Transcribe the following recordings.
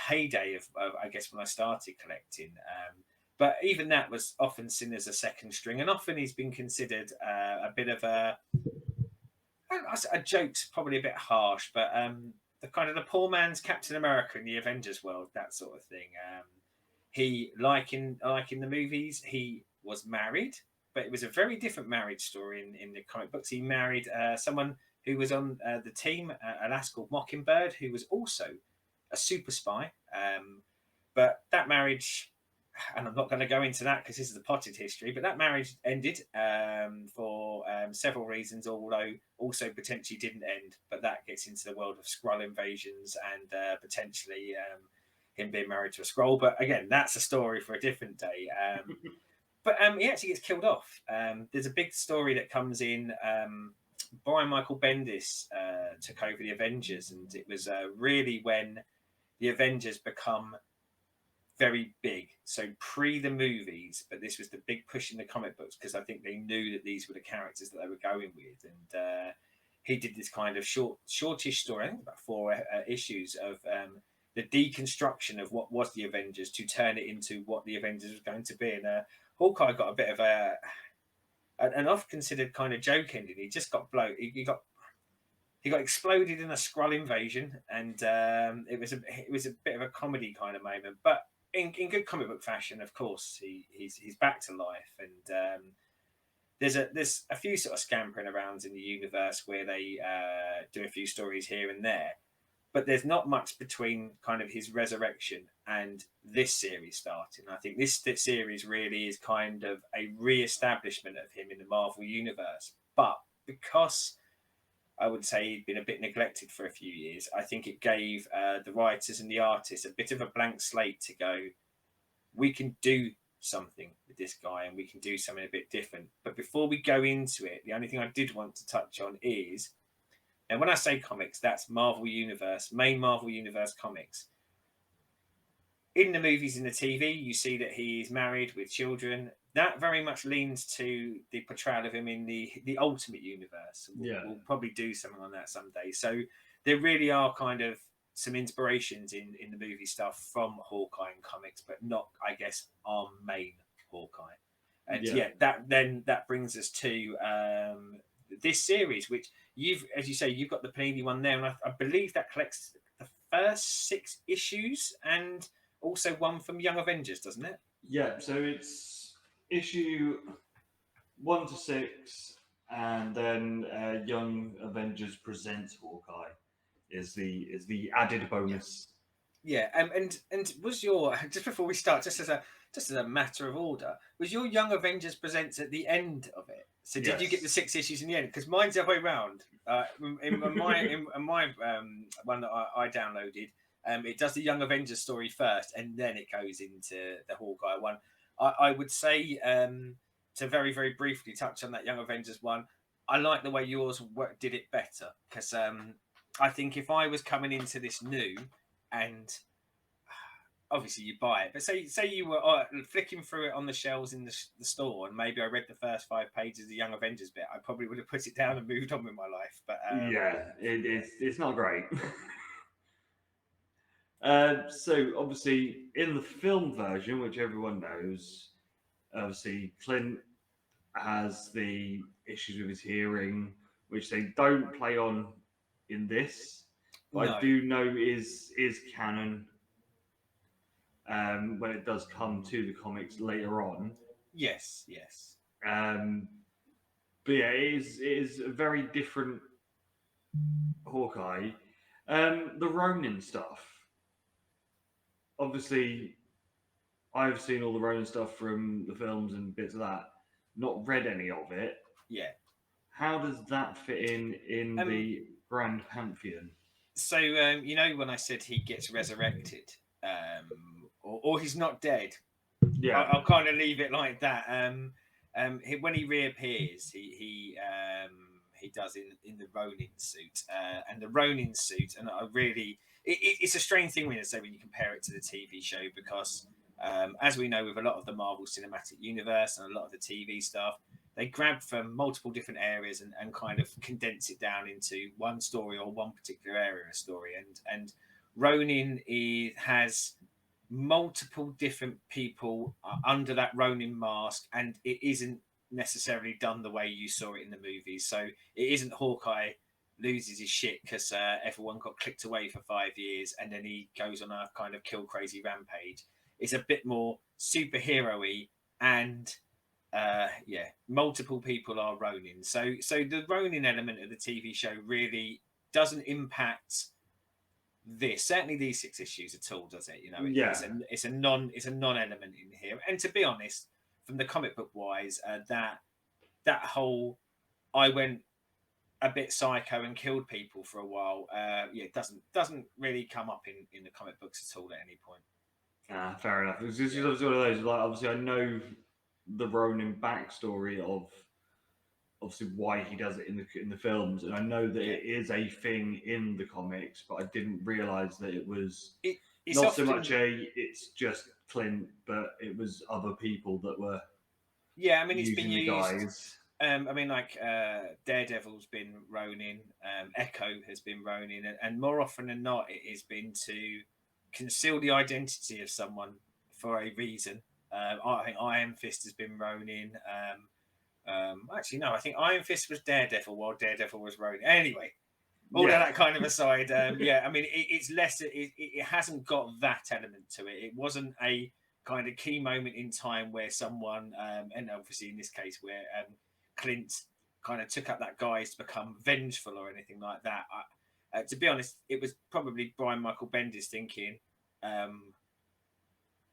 heyday of I guess when I started collecting. But even that was often seen as a second string, and often he's been considered a bit of a joke's probably a bit harsh, but the kind of the poor man's Captain America in the Avengers world, that sort of thing. He like in the movies, he was married, but it was a very different marriage story in the comic books. He married someone who was on the team, a lass called Mockingbird, who was also a super spy. But that marriage, and I'm not going to go into that because this is a potted history, but that marriage ended for several reasons, although also potentially didn't end. But that gets into the world of Skrull invasions and potentially him being married to a Skrull. But again, that's a story for a different day. But he actually gets killed off. There's a big story that comes in. Brian Michael Bendis took over the Avengers, and it was really when the Avengers become very big. So pre the movies, but this was the big push in the comic books because I think they knew that these were the characters that they were going with. And he did this kind of shortish story, I think about 4 issues of the deconstruction of what was the Avengers to turn it into what the Avengers was going to be. And Hawkeye got a bit of an oft considered kind of joke ending. He just got blown. He got exploded in a Skrull invasion, and it was a bit of a comedy kind of moment, but in good comic book fashion. Of course, he's back to life, and there's a few sort of scampering arounds in the universe where they do a few stories here and there, but there's not much between kind of his resurrection and this series starting. I think this series really is kind of a re-establishment of him in the Marvel universe, but because I would say he'd been a bit neglected for a few years, I think it gave the writers and the artists a bit of a blank slate to go, we can do something with this guy and we can do something a bit different. But before we go into it, the only thing I did want to touch on is, and when I say comics, that's Marvel Universe, main Marvel Universe comics. In the movies and the TV, you see that he's married with children. That very much leans to the portrayal of him in the Ultimate Universe. We'll probably do something on that someday. So there really are kind of some inspirations in the movie stuff from Hawkeye and comics, but not, I guess, our main Hawkeye. And that brings us to this series, which as you say, you've got the Panini one there, and I believe that collects the first 6 issues and also one from Young Avengers, doesn't it? Yeah, so it's issue 1 to 6, and then Young Avengers Presents Hawkeye is the added bonus. Yeah, and was your, just before we start, just as a matter of order, was your Young Avengers Presents at the end of it? So did you get the 6 issues in the end? Because mine's the other way around. In my one that I downloaded, it does the Young Avengers story first, and then it goes into the Hawkeye one. I would say, to very, very briefly touch on that Young Avengers one, I like the way yours did it better, because I think if I was coming into this new, and obviously you buy it, but say you were flicking through it on the shelves in the store, and maybe I read the first 5 pages of the Young Avengers bit, I probably would have put it down and moved on with my life. But it's not great. So obviously in the film version, which everyone knows, obviously Clint has the issues with his hearing, which they don't play on in this, but I do know is canon when it does come to the comics later on. Yes. But yeah, it is a very different Hawkeye. The Ronin stuff. Obviously, I've seen all the Ronin stuff from the films and bits of that. Not read any of it. Yeah. How does that fit in the Grand Pantheon? So, when I said he gets resurrected, or he's not dead, I'll kind of leave it like that. When he reappears, he does in the Ronin suit, and the Ronin suit, and I really, it's a strange thing when you compare it to the TV show, because as we know with a lot of the Marvel Cinematic Universe and a lot of the TV stuff, they grab from multiple different areas and kind of condense it down into one story or one particular area of story. And Ronin has multiple different people under that Ronin mask, and it isn't necessarily done the way you saw it in the movies. So it isn't Hawkeye loses his shit because everyone got clicked away for 5 years, and then he goes on a kind of kill crazy rampage. It's a bit more superhero-y, and multiple people are Ronin. So the Ronin element of the TV show really doesn't impact this, certainly these 6 issues at all, does it? Yeah. It's a non element in here. And to be honest, from the comic book wise, that whole I went a bit psycho and killed people for a while, it doesn't really come up in the comic books at all at any point. Fair enough. It's just one of those, like, obviously I know the Ronin backstory of obviously why he does it in the films, and I know that it is a thing in the comics, but I didn't realize that it was it's not often, so much it's just Clint, but it was other people that were it's been used. guys. Daredevil's been Ronin, Echo has been Ronin, and more often than not, it has been to conceal the identity of someone for a reason. I think Iron Fist has been Ronin. Actually, no, I think Iron Fist was Daredevil while Daredevil was Ronin. Anyway, all of that kind of aside, it's less. It hasn't got that element to it. It wasn't a kind of key moment in time where someone, and obviously in this case where Clint kind of took up that guise to become vengeful or anything like that. To be honest, it was probably Brian Michael Bendis thinking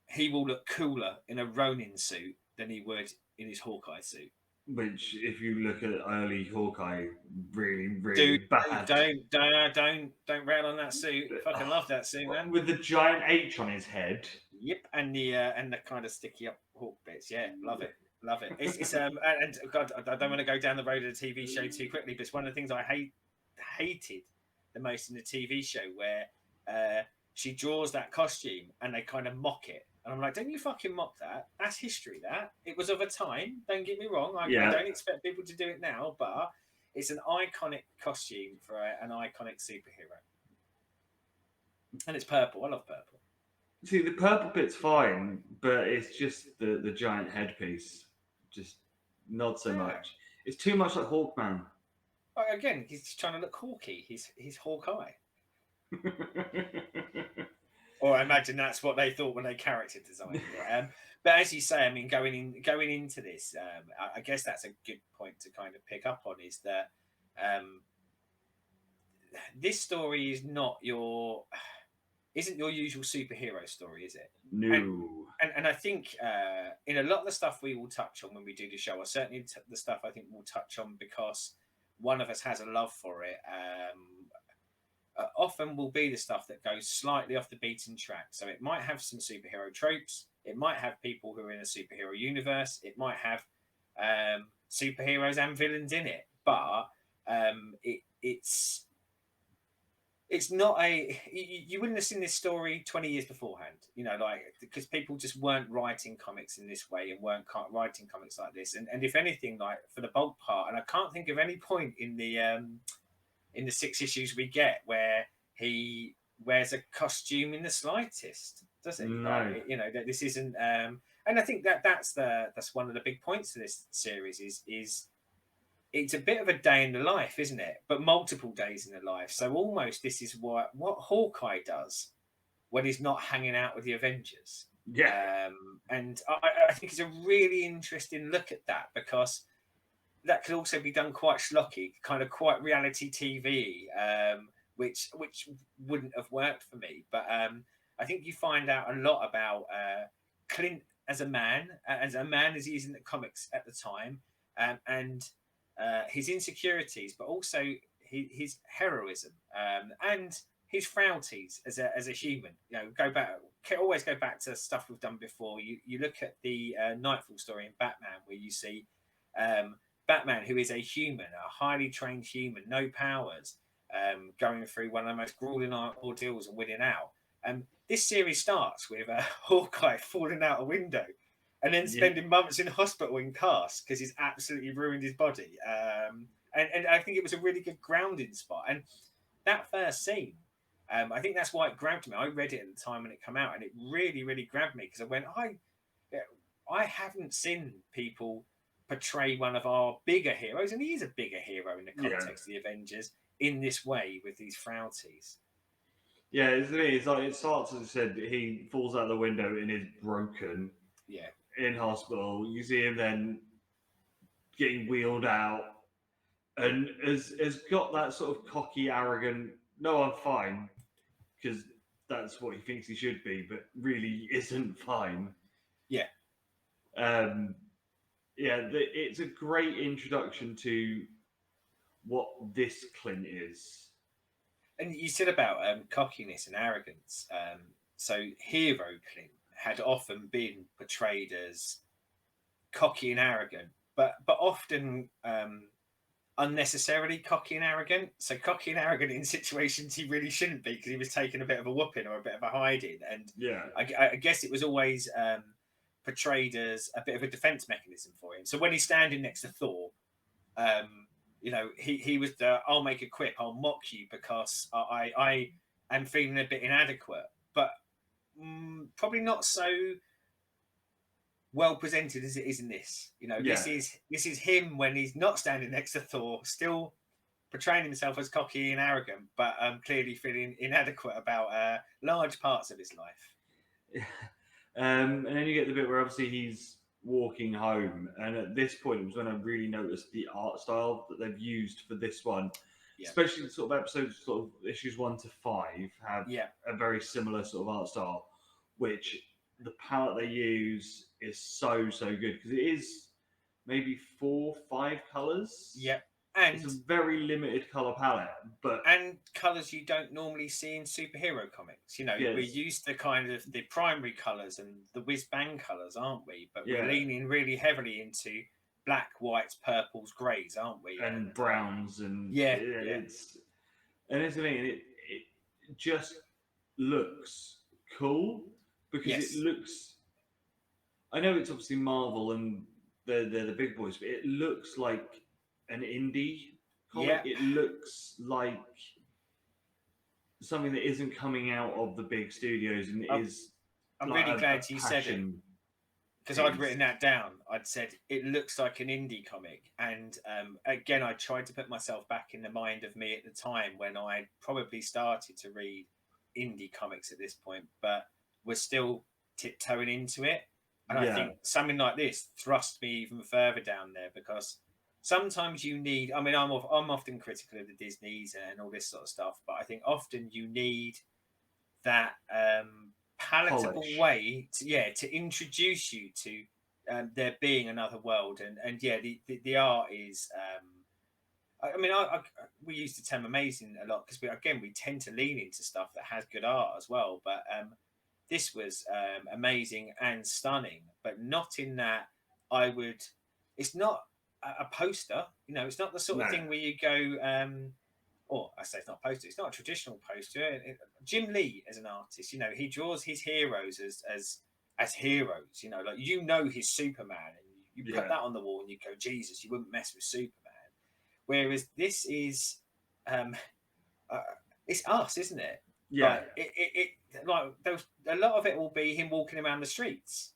he will look cooler in a Ronin suit than he would in his Hawkeye suit. Which, if you look at early Hawkeye, really Dude, bad. Don't rail on that suit. Fucking love that suit, man. With the giant H on his head. Yep, and the kind of sticky up hawk bits. Yeah, love it. It's and God, I don't want to go down the road of the TV show too quickly, but it's one of the things I hated the most in the TV show where she draws that costume and they kind of mock it. And I'm like, don't you fucking mock that? That's history, that. It was of a time, don't get me wrong. I don't expect people to do it now, but it's an iconic costume for an iconic superhero. And it's purple. I love purple. See, the purple bit's fine, but it's just the giant headpiece. Just not so much. It's too much like Hawkman. Well, again, he's trying to look hawky. He's Hawkeye. Or I imagine that's what they thought when they character designed it. But as you say, I mean, going into this, I guess that's a good point to kind of pick up on is that this story isn't your usual superhero story, is it? No. And I think in a lot of the stuff we will touch on when we do the show, or certainly the stuff I think we'll touch on because one of us has a love for it, often will be the stuff that goes slightly off the beaten track. So it might have some superhero tropes. It might have people who are in a superhero universe. It might have superheroes and villains in it. But it's not you wouldn't have seen this story 20 years beforehand, because people just weren't writing comics in this way and weren't writing comics like this. And if anything, like for the bulk part, and I can't think of any point in the 6 issues we get where he wears a costume in the slightest, does he? No. That this isn't. And I think that's one of the big points of this series is it's a bit of a day in the life, isn't it? But multiple days in the life. So almost this is what Hawkeye does when he's not hanging out with the Avengers. Yeah. And I think it's a really interesting look at that because that could also be done quite schlocky, kind of quite reality TV, which wouldn't have worked for me. But I think you find out a lot about Clint as a man as he is in the comics at the time, and his insecurities, but also his heroism and his frailties as a human. Always go back to stuff we've done before. You look at the Nightfall story in Batman, where you see Batman, who is a human, a highly trained human, no powers, going through one of the most grueling ordeals and winning out. This series starts with Hawkeye falling out a window and then spending months in hospital in cast because he's absolutely ruined his body. And I think it was a really good grounding spot. And that first scene, I think that's why it grabbed me. I read it at the time when it came out, and it really, really grabbed me because I went, I haven't seen people portray one of our bigger heroes, and he is a bigger hero in the Yeah. context of the Avengers in this way with these frailties. Yeah, it's like it starts as I said, he falls out the window and is broken. Yeah. In hospital. You see him then getting wheeled out and has got that sort of cocky, arrogant, no, I'm fine, because that's what he thinks he should be, but really isn't fine. Yeah. It's a great introduction to what this Clint is. And you said about cockiness and arrogance. So hero Clint had often been portrayed as cocky and arrogant, but often unnecessarily cocky and arrogant. So cocky and arrogant in situations he really shouldn't be because he was taking a bit of a whooping or a bit of a hiding. And I guess it was always portrayed as a bit of a defense mechanism for him. So when he's standing next to Thor, he was the I'll make a quip, I'll mock you because I am feeling a bit inadequate, but probably not so well presented as it is in this. This is him when he's not standing next to Thor, still portraying himself as cocky and arrogant, but clearly feeling inadequate about large parts of his life. And then you get the bit where obviously he's walking home, and at this point it was when I really noticed the art style that they've used for this one. Yeah. Especially the sort of episodes, sort of issues 1 to 5 have a very similar sort of art style, which the palette they use is so good because it is maybe 4, 5 colors. Yeah, and it's a very limited color palette, and colors you don't normally see in superhero comics. We're used to kind of the primary colors and the whiz bang colors, aren't we? But we're leaning really heavily into black, whites, purples, greys, aren't we? And browns and it's it just looks cool because it looks. I know it's obviously Marvel and they're the big boys, but it looks like an indie comic. It looks like something that isn't coming out of the big studios and is. I'm really glad you said it because I'd written that down. I'd said it looks like an indie comic, and again, I tried to put myself back in the mind of me at the time when I probably started to read indie comics at this point, but was still tiptoeing into it. And I think something like this thrust me even further down there because sometimes you need. I mean, I'm often critical of the Disneys and all this sort of stuff, but I think often you need that palatable way to introduce you to there being another world. And the art is. We use the term amazing a lot because we tend to lean into stuff that has good art as well, but. This was amazing and stunning, but not in that it's not a poster, it's not the sort of thing where you go, I say it's not a poster, it's not a traditional poster. Jim Lee as an artist, he draws his heroes as heroes, like, his Superman, and you put that on the wall and you go, Jesus, you wouldn't mess with Superman. Whereas this is, it's us, isn't it? Yeah. Like a lot of it will be him walking around the streets,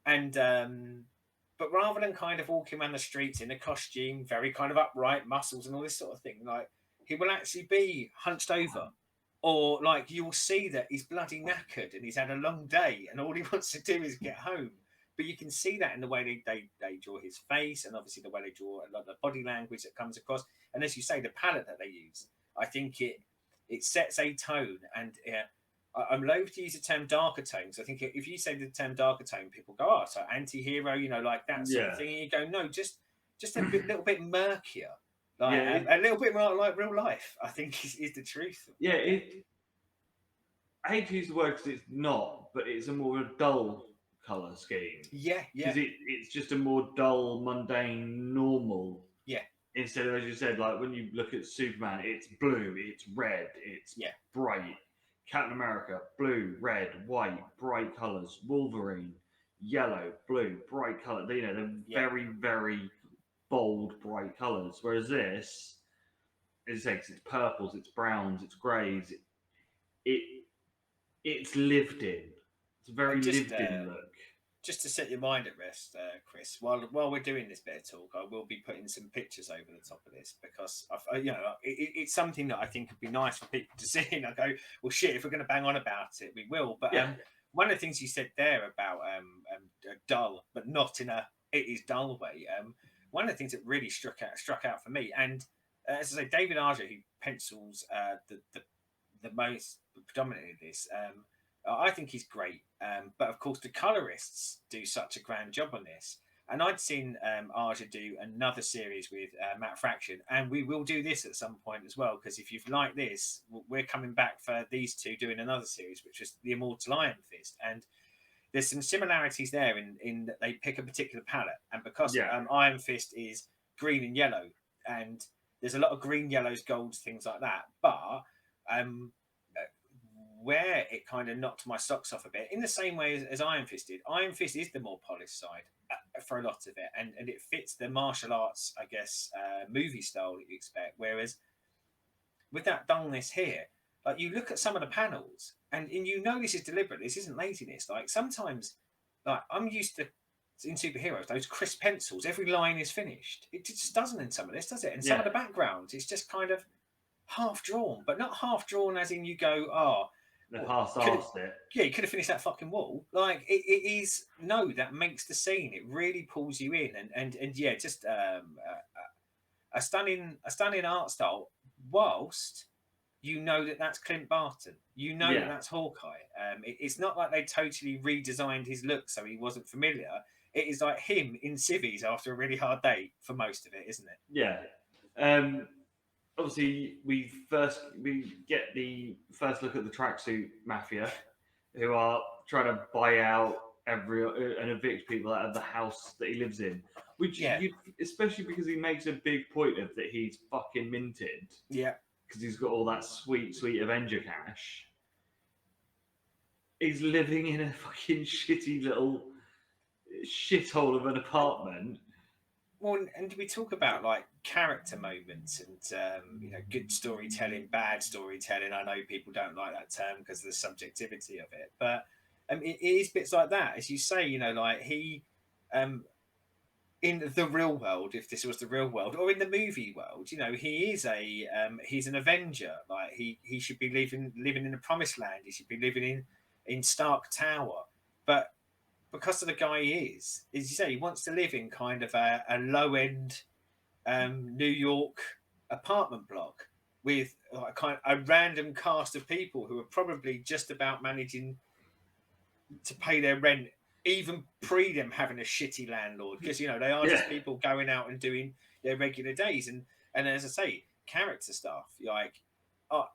and but rather than kind of walking around the streets in a costume, very kind of upright, muscles and all this sort of thing, like he will actually be hunched over, or like you'll see that he's bloody knackered and he's had a long day and all he wants to do is get home. But you can see that in the way they draw his face, and obviously the way they draw a lot of the body language that comes across, and as you say, the palette that they use. I think it sets a tone, and I'm loath to use the term darker tones. I think if you say the term darker tone, people go, so anti-hero, like that sort of thing. And you go, no, just a little bit murkier, like a little bit more like real life, I think is the truth. Yeah, I hate to use the word because it's not, but it's a more dull colour scheme. Yeah. Because it's just a more dull, mundane, normal. Yeah. Instead of, as you said, like when you look at Superman, it's blue, it's red, it's bright. Captain America, blue, red, white, bright colours. Wolverine, yellow, blue, bright colour. They're very, very bold, bright colours. Whereas this, as I say, it's purples, it's browns, it's greys. it's lived in. It's a very And just lived in look. just to set your mind at rest, Chris, while we're doing this bit of talk, I will be putting some pictures over the top of this because it's something that I think would be nice for people to see. And I go, well, shit, if we're going to bang on about it, we will. But Yeah. one of the things you said there about dull, but not in a it is dull way. One of the things that really struck out for me, and as I say, David Arger, who pencils the most predominantly this. I think he's great, but of course the colorists do such a grand job on this. And I'd seen Arja do another series with Matt Fraction, and we will do this at some point as well. Because if you've liked this, we're coming back for these two doing another series, which was the Immortal Iron Fist. And there's some similarities there in that they pick a particular palette, and because Iron Fist is green and yellow, and there's a lot of green, yellows, golds, things like that. But where it kind of knocked my socks off a bit, in the same way as Iron Fist did. Iron Fist is the more polished side for a lot of it, and it fits the martial arts, I guess, movie style that you expect. Whereas with that dullness here, like you look at some of the panels, and you know this is deliberate. This isn't laziness. Like sometimes, like I'm used to in superheroes, those crisp pencils, every line is finished. It just doesn't in some of this, does it? And some of the backgrounds, it's just kind of half drawn, but not half drawn as in you go, half-assed it. Yeah, you could have finished that fucking wall. Like it is that makes the scene. It really pulls you in, and yeah, just a stunning art style. Whilst you know that's Clint Barton, you know that's Hawkeye. It's not like they totally redesigned his look so he wasn't familiar. It is like him in civvies after a really hard day for most of it, isn't it? Yeah. Obviously, we get the first look at the tracksuit mafia, who are trying to buy out and evict people out of the house that he lives in. Which, especially because he makes a big point of that he's fucking minted. Yeah. Because he's got all that sweet Avenger cash. He's living in a fucking shitty little shithole of an apartment. Well, and we talk about like character moments and good storytelling, bad storytelling. I know people don't like that term because of the subjectivity of it, but it is bits like that, as you say. Like he, in the real world, if this was the real world, or in the movie world, he is he's an Avenger. Like he should be living in the Promised Land. He should be living in Stark Tower, but because of the guy he is, as you say, he wants to live in kind of a low end New York apartment block with kind of a random cast of people who are probably just about managing to pay their rent, even pre them having a shitty landlord, because they are just people going out and doing their regular days. And as I say, character stuff. Like,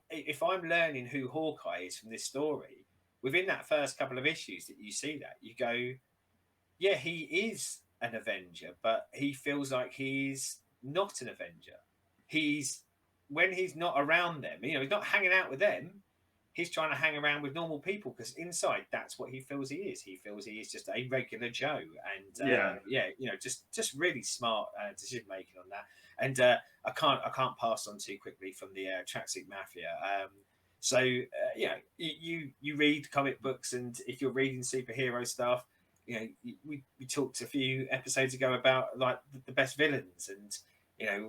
if I'm learning who Hawkeye is from this story, within that first couple of issues that you see that, you go, yeah, he is an Avenger, but he feels like he's not an Avenger. When he's not around them, he's not hanging out with them. He's trying to hang around with normal people because inside that's what he feels he is. He feels he is just a regular Joe, and just really smart decision making on that. And I can't pass on too quickly from the Tracksuit Mafia. So you read comic books, and if you're reading superhero stuff, we talked a few episodes ago about like the best villains, and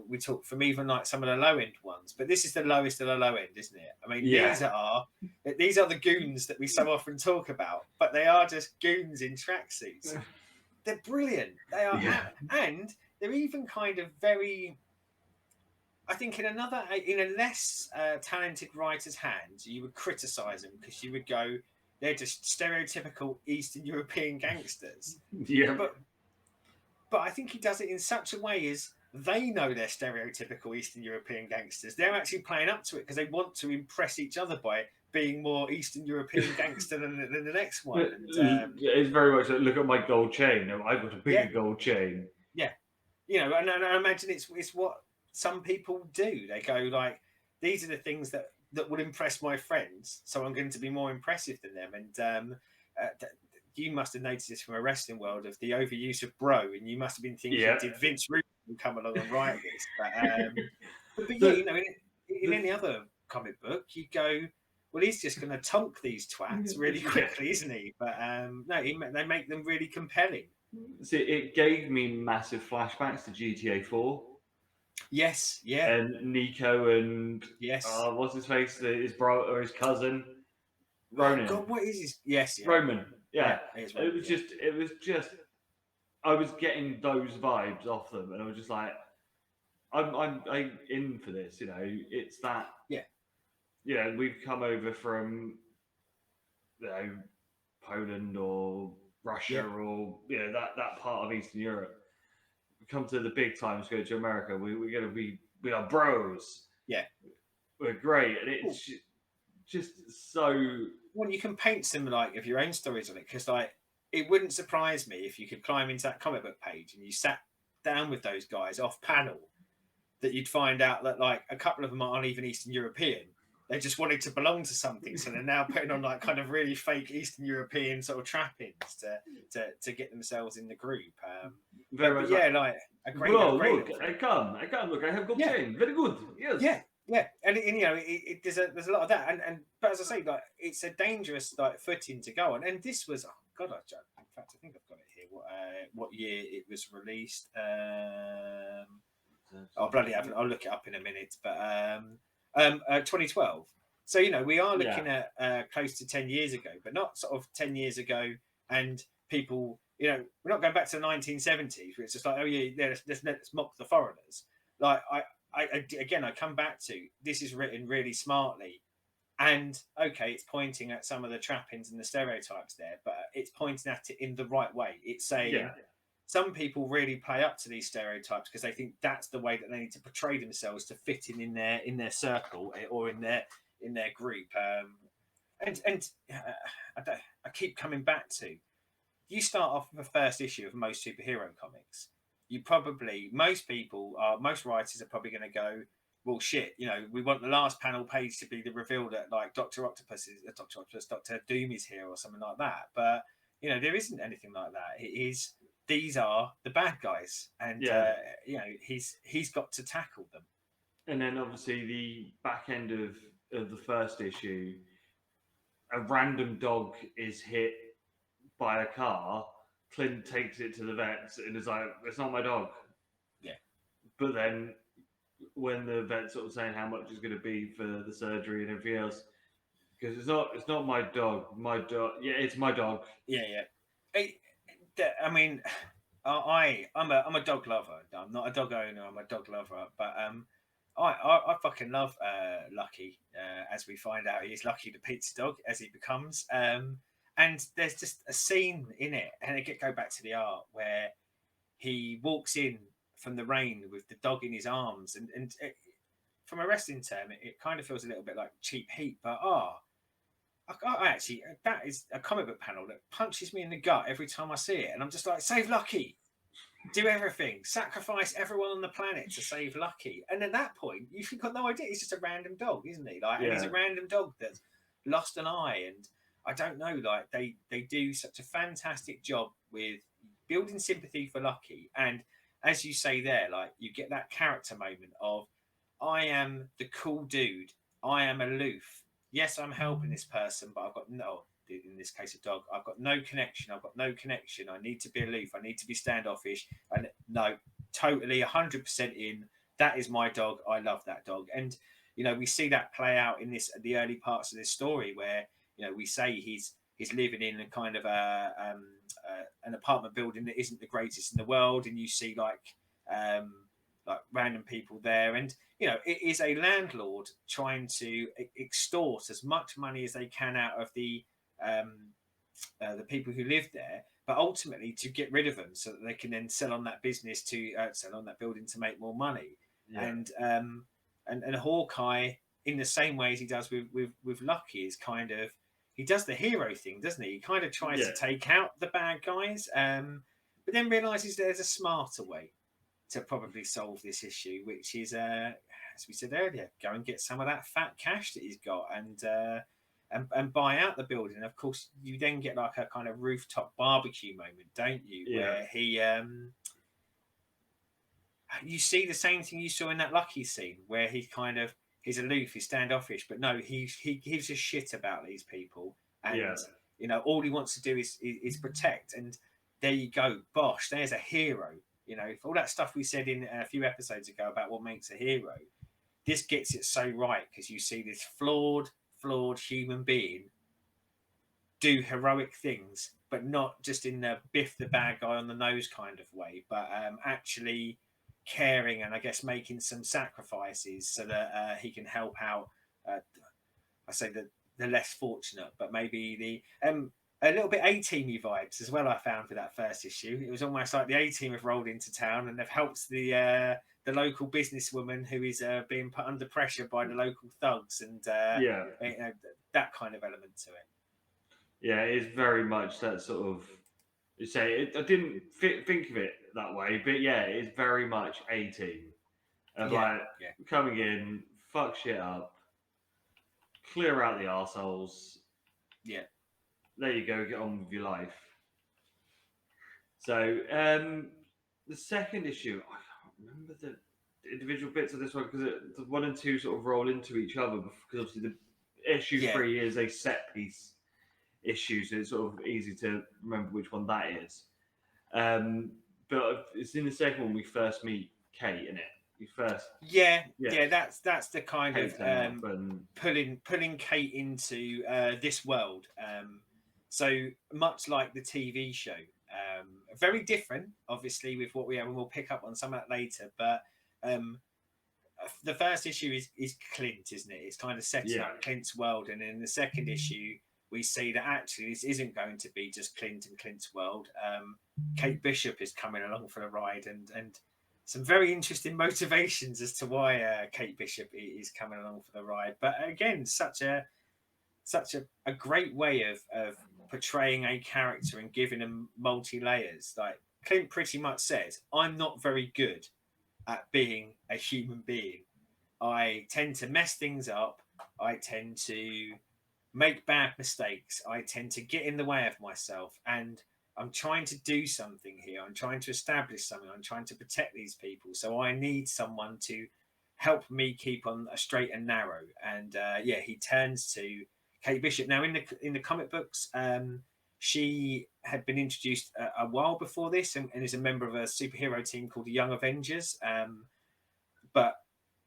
we talked from even like some of the low end ones, but this is the lowest of the low end, isn't it? I mean, these are the goons that we so often talk about, but they are just goons in tracksuits. They're brilliant. They are, and they're even kind of very. I think in a less talented writer's hands, you would criticise them because you would go, they're just stereotypical Eastern European gangsters. Yeah. But I think he does it in such a way as they know they're stereotypical Eastern European gangsters. They're actually playing up to it because they want to impress each other by being more Eastern European gangster than the next one. And, it's very much like, look at my gold chain. I've got a bigger gold chain. Yeah. And I imagine it's what some people do. They go like, these are the things that would impress my friends, so I'm going to be more impressive than them. And you must have noticed this from a wrestling world of the overuse of bro, and you must have been thinking, did Vince Russo come along and write this? But in any other comic book, you go, well, he's just going to tonk these twats really quickly, isn't he? But no, they make them really compelling. So it gave me massive flashbacks to GTA 4. Yes, yeah, And Nico and yes. what's his face? His brother or his cousin, Oh Ronan. God, what is his? Yes, yeah, Roman. Yeah. it is And Roman, it was just I was getting those vibes off them, and I was just like, I'm in for this. You know, it's that. yeah, You know, we've come over from, you know, Poland or Russia yeah, or that part of Eastern Europe. We come to the big times, go to America. We're gonna be we are bros. yeah. We're great, and Cool. it's just so. Well, you can paint some like of your own stories on it because like it wouldn't surprise me if you could climb into that comic book page and you sat down with those guys off panel that you'd find out that like a couple of them aren't even Eastern European. They just wanted to belong to something, so they're now putting on like kind of really fake Eastern European sort of trappings to get themselves in the group. But yeah, like a great. Bro, a great look, I come, look, I have good chain, very good, yes. Yeah, and you know, there's a lot of that, but as I say, like it's a dangerous like footing to go on. And this was, oh God, in fact, I think I've got it here. What year it was released? I'll bloody haven't. I'll look it up in a minute. But 2012. So you know, we are looking at close to 10 years ago, but not sort of 10 years ago. And people, you know, we're not going back to the 1970s, where it's just like, oh yeah, let's mock the foreigners. Like I come back to this is written really smartly, and okay, it's pointing at some of the trappings and the stereotypes there, but it's pointing at it in the right way. It's saying some people really play up to these stereotypes because they think that's the way that they need to portray themselves to fit in their circle or in their group. I keep coming back to, you start off with the first issue of most superhero comics. Most writers are probably going to go, well, shit, you know, we want the last panel page to be the reveal that like Doctor Doom is here or something like that. But you know, there isn't anything like that. These are the bad guys, and you know, he's got to tackle them. And then obviously the back end of the first issue, a random dog is hit by a car. Clint takes it to the vets and is like, "It's not my dog." Yeah. But then, when the vet's sort of saying how much is going to be for the surgery and everything else, because it's not my dog. My dog. Yeah, it's my dog. Yeah. I mean, I'm a dog lover. I'm not a dog owner. I'm a dog lover. But I fucking love Lucky. As we find out, he's Lucky the pizza dog as he becomes. And there's just a scene in it, and I go back to the art where he walks in from the rain with the dog in his arms, and it, from a wrestling term, it kind of feels a little bit like cheap heat. But I actually, that is a comic book panel that punches me in the gut every time I see it, and I'm just like, save Lucky, do everything, sacrifice everyone on the planet to save Lucky. And at that point, you've got no idea. He's just a random dog, isn't he? Like, and he's a random dog that's lost an eye, and I don't know, like they do such a fantastic job with building sympathy for Lucky. And as you say there, like you get that character moment of, I am the cool dude, I am aloof. Yes, I'm helping this person, but I've got no, in this case a dog, I've got no connection. I need to be aloof. I need to be standoffish. And no, totally 100% in. That is my dog. I love that dog. And you know, we see that play out in the early parts of this story where, you know, we say he's living in a kind of an apartment building that isn't the greatest in the world, and you see like random people there, and you know, it is a landlord trying to extort as much money as they can out of the people who live there, but ultimately to get rid of them so that they can then sell on that business to sell on that building to make more money. And Hawkeye, in the same way as he does with Lucky, is kind of, he does the hero thing, doesn't he? He kind of tries to take out the bad guys, but then realizes there's a smarter way to probably solve this issue, which is, as we said earlier, go and get some of that fat cash that he's got and buy out the building. And of course, you then get like a kind of rooftop barbecue moment, don't you? Where he, you see the same thing you saw in that Lucky scene, where he kind of he's aloof, he's standoffish, but no, he gives a shit about these people, and Yeah. all he wants to do is protect. And there you go, Bosch. There's a hero. For all that stuff we said in a few episodes ago about what makes a hero, this gets it so right, because you see this flawed human being do heroic things, but not just in the Biff the bad guy on the nose kind of way, but actually caring, and I guess making some sacrifices so that he can help out. I say the less fortunate, but maybe a little bit A-teamy vibes as well. I found with that first issue, it was almost like the A-team have rolled into town and they've helped the local businesswoman who is being put under pressure by the local thugs, and Yeah. that kind of element to it. Yeah, it is very much that sort of. You say I didn't think of it that way, but yeah, it's very much A-team of Yeah, like yeah. coming in, fuck shit up, clear out the arseholes. Yeah. There you go, get on with your life. So the second issue, I can't remember the individual bits of this one because the 1 and 2 sort of roll into each other, because obviously the issue 3 is a set piece issue, so it's sort of easy to remember which one that is. But it's in the second one we first meet Kate, in it. You first, yeah. That's the kind Kate of and pulling Kate into this world. So much like the TV show, very different, obviously, with what we have, and we'll pick up on some of that later. But the first issue is Clint, isn't it? It's kind of setting up Clint's world, and in the second issue, we see that actually this isn't going to be just Clint and Clint's world. Kate Bishop is coming along for the ride, and some very interesting motivations as to why Kate Bishop is coming along for the ride. But again, such a great way of portraying a character and giving them multi layers. Like Clint pretty much says, "I'm not very good at being a human being. I tend to mess things up. I tend to make bad mistakes. I tend to get in the way of myself, and I'm trying to do something here. I'm trying to establish something. I'm trying to protect these people. So I need someone to help me keep on a straight and narrow." And he turns to Kate Bishop. Now, in the comic books, she had been introduced a while before this, and is a member of a superhero team called the Young Avengers. But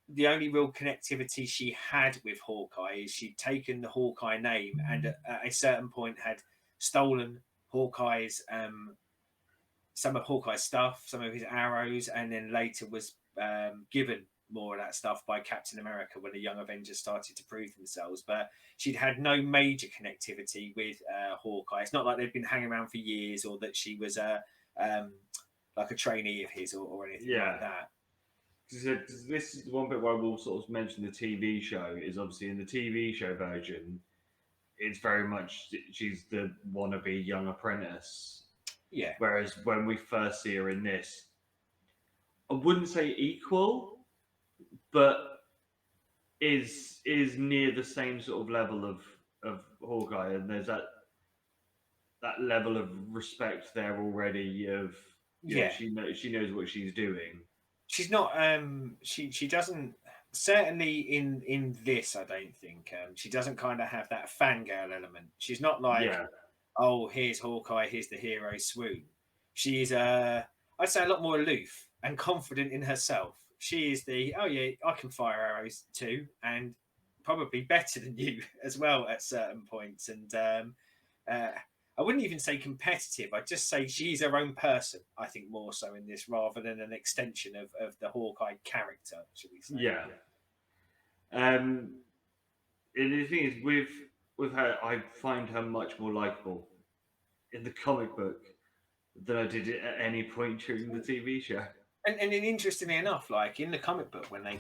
the only real connectivity she had with Hawkeye is she'd taken the Hawkeye name, and at a certain point had stolen Hawkeye's some of Hawkeye's stuff, some of his arrows, and then later was given more of that stuff by Captain America when the Young Avengers started to prove themselves. But she'd had no major connectivity with Hawkeye. It's not like they'd been hanging around for years, or that she was like a trainee of his, or anything like that. This is the one bit where we'll sort of mention the TV show. Is obviously in the TV show version, it's very much she's the wannabe young apprentice. Yeah. Whereas when we first see her in this, I wouldn't say equal, but is near the same sort of level of Hawkeye, and there's that level of respect there already. Of she knows what she's doing. She's not. She doesn't. Certainly in this, I don't think she doesn't kind of have that fangirl element. She's not like, oh, here's Hawkeye, here's the hero, swoon. She is I'd say a lot more aloof and confident in herself. She is I can fire arrows too, and probably better than you as well at certain points. And I wouldn't even say competitive. I'd just say she's her own person, I think, more so in this, rather than an extension of the Hawkeye character, should we say. Yeah. And the thing is, with her, I find her much more likable in the comic book than I did at any point during the TV show. And interestingly enough, like in the comic book, when they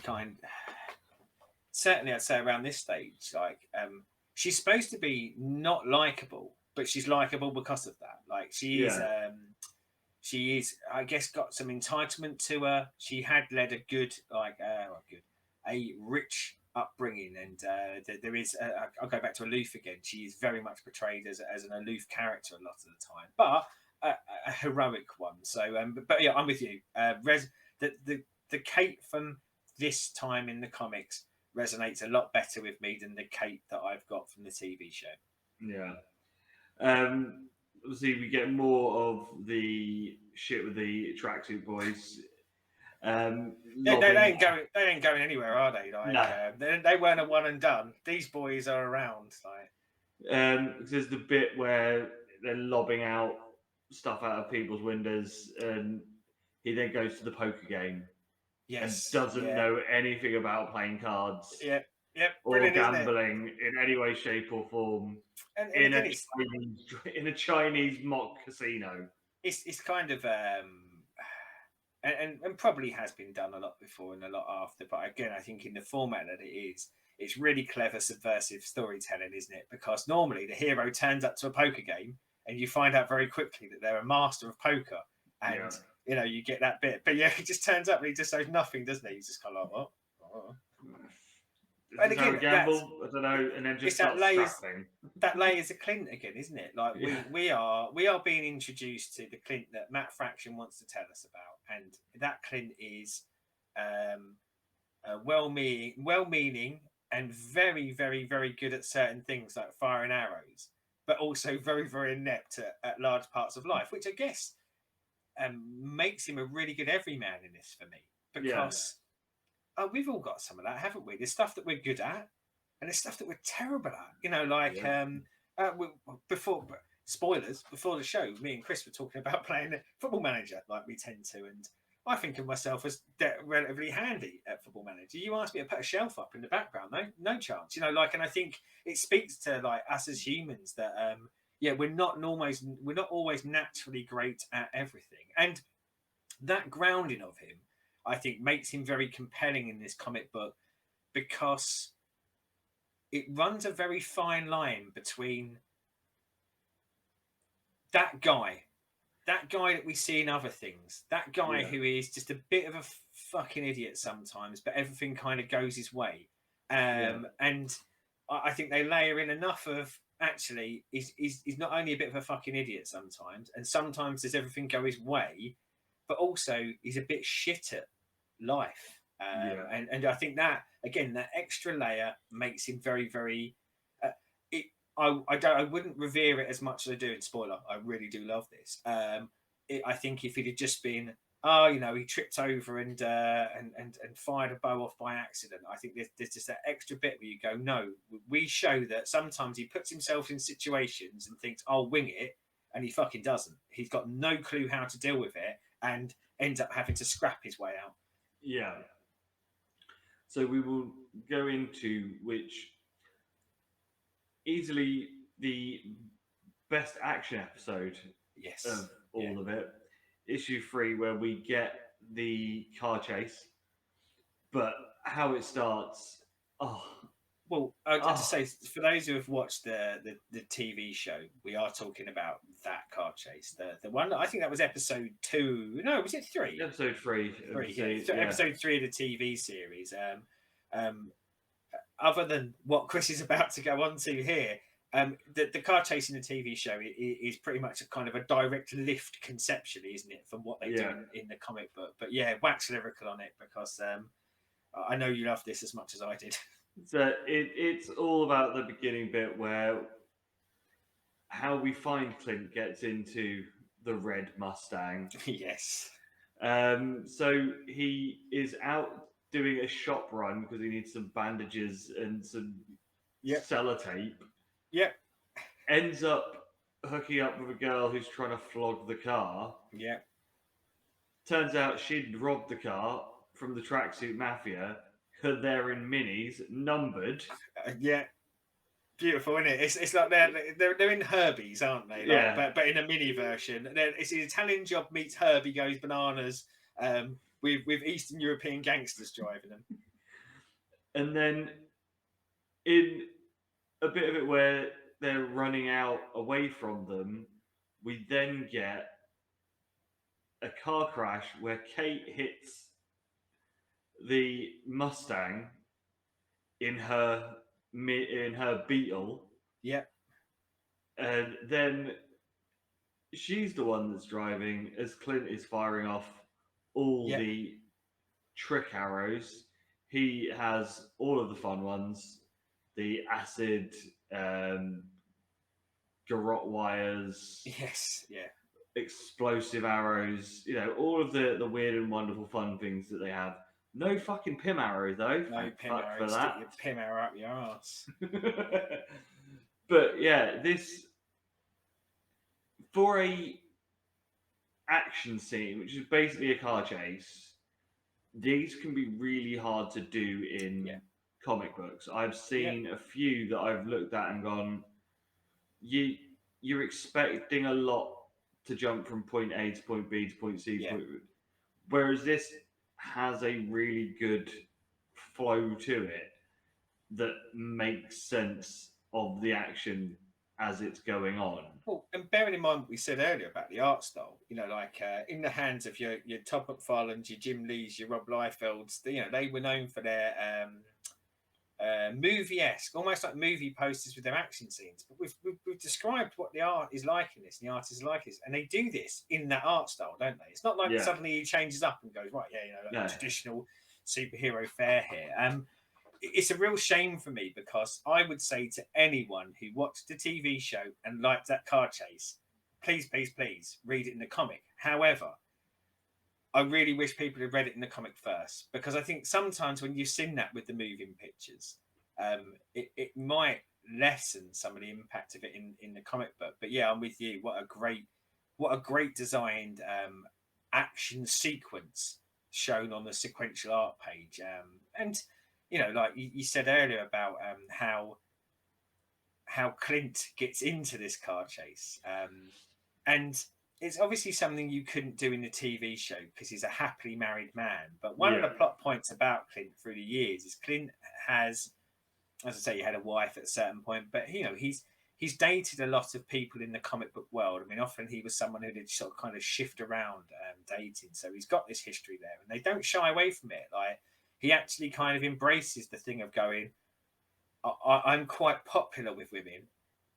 certainly I'd say around this stage, like she's supposed to be not likable, but she's likable because of that. Like she is, I guess, got some entitlement to her. She had led a good, a rich upbringing, and there is. I'll go back to aloof again. She is very much portrayed as an aloof character a lot of the time, but a heroic one. So, but yeah, I'm with you. The Kate from this time in the comics resonates a lot better with me than the Kate that I've got from the TV show. Yeah. Obviously, we get more of the shit with the tracksuit boys. Yeah, they Lobbing. ain't going. They ain't going anywhere, are they? Like, No. they weren't a one and done. These boys are around. Like, There's the bit where they're lobbing out stuff out of people's windows, and he then goes to the poker game and yes, doesn't yeah, know anything about playing cards yeah, yeah, or brilliant, isn't it? gambling in any way, shape, or form And again, it's in a Chinese mock casino. it's kind of and probably has been done a lot before and a lot after. But again, I think in the format that it is, it's really clever, subversive storytelling, isn't it? Because normally the hero turns up to a poker game and you find out very quickly that they're a master of poker, and you get that bit. But yeah, he just turns up and he just knows nothing, doesn't he? He's just kind of like, what? Oh. And again, gamble, I don't know, and then just start strapping. That layers of Clint again, isn't it? Like we are being introduced to the Clint that Matt Fraction wants to tell us about, and that Clint is well-meaning and very, very, very good at certain things like firing arrows, but also very, very inept at large parts of life, which I guess makes him a really good everyman in this for me, because we've all got some of that, haven't we? There's stuff that we're good at, and there's stuff that we're terrible at. Before spoilers, before the show, me and Chris were talking about playing Football Manager, like we tend to, and I think of myself as relatively handy at Football Manager. You asked me to put a shelf up in the background, no chance. And I think it speaks to like us as humans that we're not always naturally great at everything, and that grounding of him, I think, makes him very compelling in this comic book, because it runs a very fine line between that guy that we see in other things, that guy who is just a bit of a fucking idiot sometimes, but everything kind of goes his way. And I think they layer in enough of, actually, he's not only a bit of a fucking idiot sometimes, and sometimes does everything go his way, but also he's a bit shit at life. And I think that, again, that extra layer makes him very, very. I wouldn't revere it as much as I do in spoiler. I really do love this. I think if it had just been, he tripped over and fired a bow off by accident, I think there's just that extra bit where you go, no, we show that sometimes he puts himself in situations and thinks, I'll wing it, and he fucking doesn't. He's got no clue how to deal with it and ends up having to scrap his way out. Yeah. So we will go into which easily the best action episode of all of it. Issue 3, where we get the car chase, but how it starts. To say, for those who have watched the TV show, we are talking about that car chase. The one, I think that was episode 2. No, was it 3? Episode 3. Episode 3 of the TV series. Other than what Chris is about to go on to here, the car chase in the TV show is pretty much a kind of a direct lift conceptually, isn't it, from what they do in the comic book? But yeah, wax lyrical on it, because I know you love this as much as I did. So it's all about the beginning bit, where how we find Clint gets into the red Mustang. Yes. So he is out doing a shop run because he needs some bandages and some sellotape. Yep. Ends up hooking up with a girl who's trying to flog the car. Yeah. Turns out she'd robbed the car from the Tracksuit Mafia. They're in minis, numbered. Beautiful, isn't it? It's like they're in Herbies, aren't they? Like, but in a mini version. It's an Italian Job meets Herbie goes bananas, with Eastern European gangsters driving them. And then in a bit of it where they're running out away from them, we then get a car crash where Kate hits the Mustang in her Beetle. Yep. And then she's the one that's driving as Clint is firing off all the trick arrows. he has all of the fun ones, the acid, garrote wires, Yes, yeah. explosive arrows, all of the weird and wonderful fun things that they have. No fucking Pym arrow though, No thank Pym fuck arrow. for Stick your that. Pym arrow up your ass. But yeah, this for a action scene, which is basically a car chase, these can be really hard to do Yeah, in comic books. I've yeah, seen a few that I've looked at and gone, you you're expecting a lot to jump from point A to point B to point C to yeah. point, whereas this has a really good flow to it that makes sense of the action as it's going on. Well, and bearing in mind what we said earlier about the art style, like in the hands of your Todd McFarlane's, your Jim Lees, your Rob Liefelds, they were known for their movie-esque, almost like movie posters with their action scenes. But we've described what the art is like in this, and the artist is like this, and they do this in that art style, don't they? It's not like Yeah, suddenly he changes up and goes, right, yeah, like no, traditional superhero fare here. It's a real shame for me because I would say to anyone who watched the TV show and liked that car chase, please, please, please read it in the comic. However, I really wish people had read it in the comic first because I think sometimes when you've seen that with the moving pictures, it might lessen some of the impact of it in the comic book. But yeah, I'm with you. What a great designed action sequence shown on the sequential art page. And like you said earlier about how Clint gets into this car chase, and it's obviously something you couldn't do in the TV show because he's a happily married man. But one of yeah, the plot points about Clint through the years is Clint has, as I say, he had a wife at a certain point, but he's dated a lot of people in the comic book world. I mean, often he was someone who did sort of kind of shift around dating, so he's got this history there, and they don't shy away from it. Like he actually kind of embraces the thing of going, I'm quite popular with women,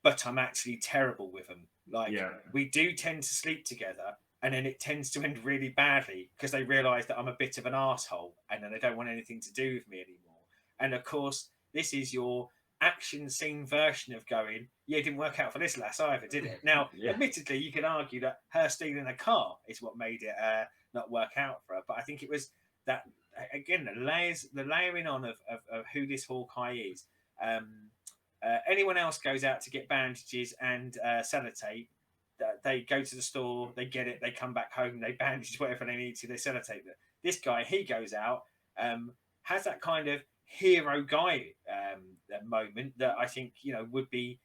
but I'm actually terrible with them. Like yeah, we do tend to sleep together, and then it tends to end really badly because they realise that I'm a bit of an asshole, and then they don't want anything to do with me anymore. And of course, this is your action scene version of going, yeah, it didn't work out for this lass either, did it? Now, yeah, admittedly, you could argue that her stealing a car is what made it not work out for her, but I think it was that again the layering on of who this Hawkeye is. Um, Anyone else goes out to get bandages and sellotape, they go to the store, they get it, they come back home, they bandage whatever they need to, they sellotape it. This guy, he goes out, has that kind of hero guy moment that I think would be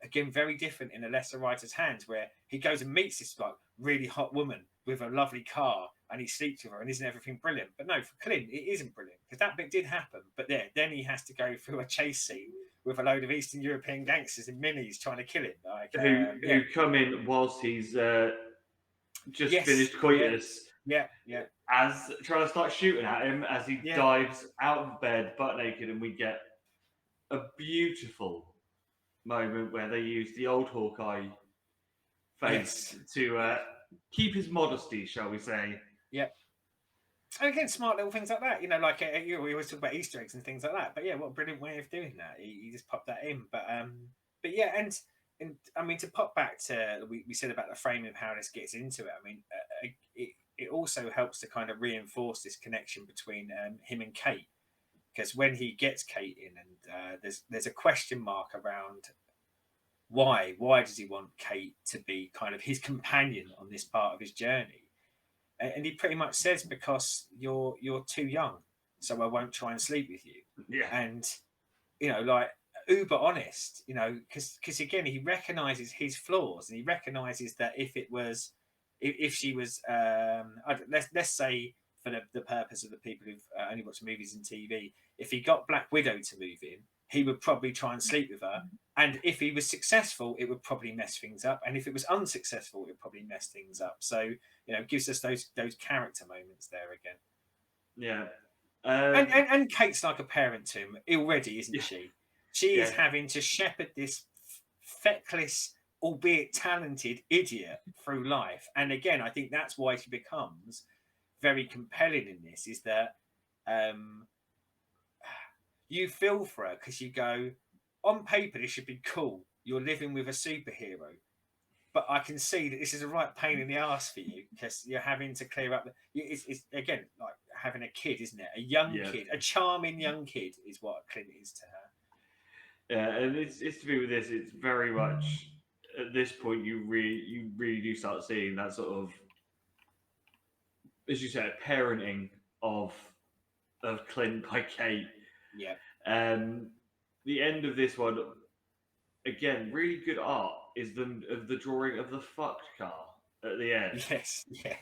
again very different in a lesser writer's hands, where he goes and meets this like really hot woman with a lovely car and he sleeps with her and isn't everything brilliant. But no, for Clint it isn't brilliant because that bit did happen, but then he has to go through a chase scene with a load of Eastern European gangsters in minis trying to kill him, like who come in whilst he's just yes, finished yeah, coitus, yeah, as trying to start shooting at him as he yeah, dives out of bed butt naked, and we get a beautiful moment where they use the old Hawkeye face yes, to yeah, keep his modesty, shall we say. yeah. And again, smart little things like that, like we always talk about Easter eggs and things like that. But yeah, what a brilliant way of doing that. He just popped that in. But yeah, and I mean to pop back to we said about the framing of how this gets into it. I mean, it also helps to kind of reinforce this connection between him and Kate, because when he gets Kate in, and there's a question mark around why does he want Kate to be kind of his companion on this part of his journey. And he pretty much says, because you're too young, so I won't try and sleep with you. Yeah, And like uber honest, because again he recognizes his flaws, and he recognizes that if she was let's say for the purpose of the people who've only watched movies and TV, if he got Black Widow to move in, he would probably try and sleep with her. And if he was successful, it would probably mess things up. And if it was unsuccessful, it would probably mess things up. So, it gives us those character moments there again. yeah, And Kate's like a parent to him already, isn't yeah, she? She is yeah, having to shepherd this feckless, albeit talented idiot through life. And again, I think that's why she becomes very compelling in this, is that you feel for her because you go, on paper this should be cool. You're living with a superhero, but I can see that this is a right pain in the ass for you because you're having to clear up. It's again like having a kid, isn't it? A young Yeah, kid, a charming young kid is what Clint is to her. yeah, and it's to do with this. It's very much at this point you really do start seeing that sort of, as you said, parenting of Clint by Kate. Yeah. Um, the end of this one, again, really good art is the drawing of the fucked car at the end. Yes. Yeah.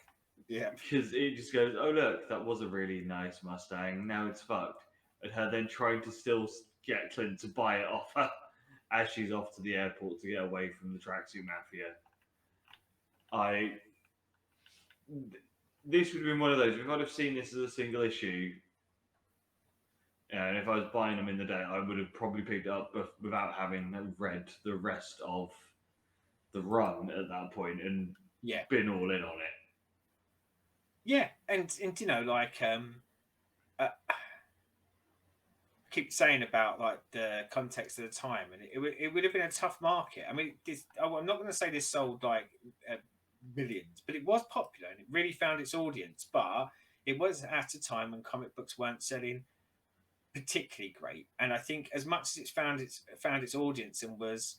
Yeah. Because it just goes, oh look, that was a really nice Mustang. Now it's fucked, and her then trying to still get Clint to buy it off her as she's off to the airport to get away from the tracksuit mafia. This would have been one of those. If I'd have seen this as a single issue, and if I was buying them in the day, I would have probably picked it up without having read the rest of the run at that point and Yeah. been all in on it. Yeah, and you know, like I keep saying about like the context of the time, and it would have been a tough market. I mean, I'm not going to say this sold like millions, but it was popular and it really found its audience. But it was at a time when comic books weren't selling particularly great, and I think as much as it's found its audience and was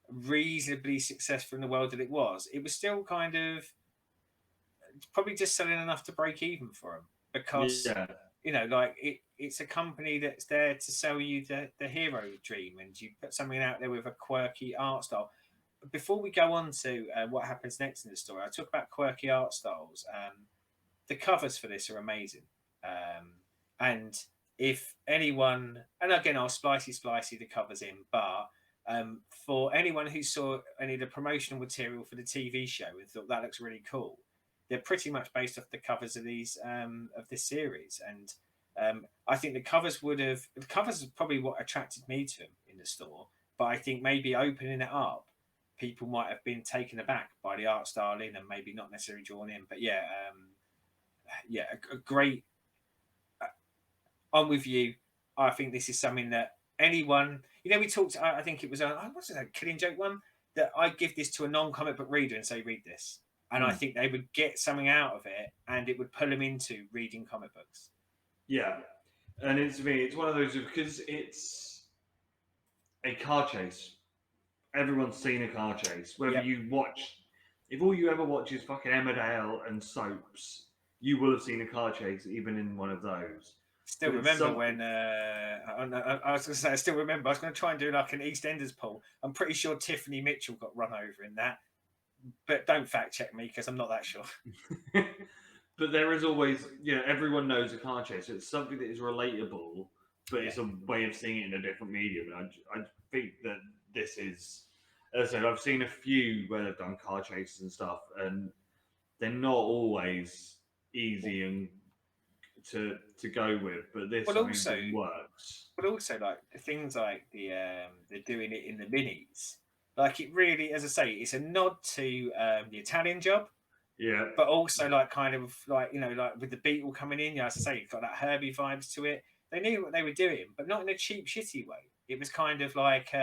reasonably successful in the world that it was still kind of probably just selling enough to break even for them because Yeah, you know like it's a company that's there to sell you the hero dream, and you put something out there with a quirky art style. Before we go on to what happens next in the story, I talk about quirky art styles. The covers for this are amazing, and if anyone, and again I'll splicey the covers in, but for anyone who saw any of the promotional material for the TV show and thought that looks really cool, they're pretty much based off the covers of these of this series, and I think the covers is probably what attracted me to them in the store. But I think maybe opening it up, people might have been taken aback by the art styling and maybe not necessarily drawn in. But yeah, yeah, a great. I'm with you. I think this is something that anyone, you know, we talked. I think it was what's that Killing Joke one that I give this to a non-comic book reader and say read this, and I think they would get something out of it, and it would pull them into reading comic books. yeah, and it's one of those because it's a car chase. Everyone's seen a car chase. Whether Yep. you watch, if all you ever watch is fucking Emmerdale and soaps, you will have seen a car chase, even in one of those. Still But it's remember when I was going to say I still remember I was going to try and do like an EastEnders poll. I'm pretty sure Tiffany Mitchell got run over in that, but don't fact check me because I'm not that sure. But there is always, everyone knows a car chase. It's something that is relatable, but it's a way of seeing it in a different medium. And I think that this is, as I said, I've seen a few where they've done car chases and stuff, and they're not always easy and to go with. But this works. But also like things like they're doing it in the minis. Like it really, as I say, it's a nod to the Italian Job. Yeah. But also like kind of like, you know, like with the Beetle coming in, as I say, it's got that Herbie vibes to it. They knew what they were doing, but not in a cheap, shitty way. It was kind of like,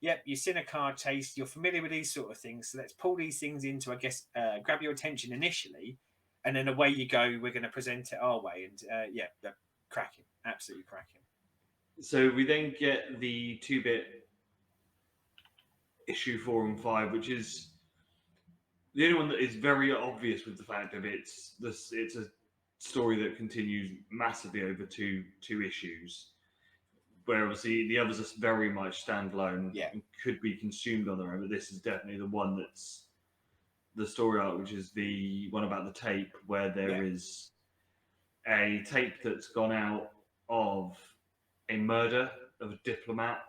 yep, you've seen a car chase, you're familiar with these sort of things, so let's pull these things into, I guess, grab your attention initially, and then away you go. We're going to present it our way, and yeah, they're cracking, absolutely cracking. So we then get the 2-bit issue 4 and 5, which is the only one that is very obvious with the fact of it's a story that continues massively over two issues, where obviously the others are very much standalone and could be consumed on their own. But this is definitely the one that's the story arc, which is the one about the tape, where there is a tape that's gone out of a murder of a diplomat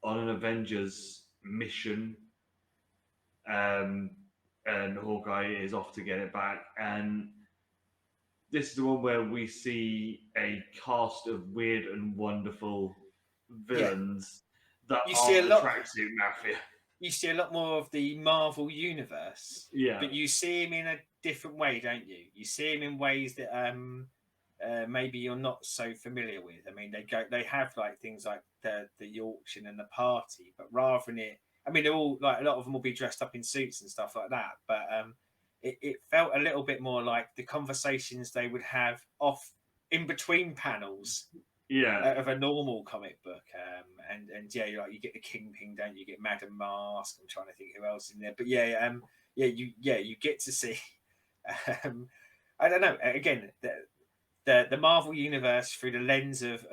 on an Avengers mission. And Hawkeye is off to get it back. And this is the one where we see a cast of weird and wonderful villains that aren't the tracksuit mafia. You see a lot more of the Marvel universe, but you see him in a different way, don't you? You see him in ways that maybe you're not so familiar with. I mean, they have like things like the auction and the party, but rather than it, I mean, they're all like a lot of them will be dressed up in suits and stuff like that. But it felt a little bit more like the conversations they would have off in between panels Yeah, of a normal comic book. And yeah, like you get the Kingpin, don't you? Get Madame Mask. I'm trying to think who else in there, but you get to see. Um, I don't know. Again, the Marvel universe through the lens of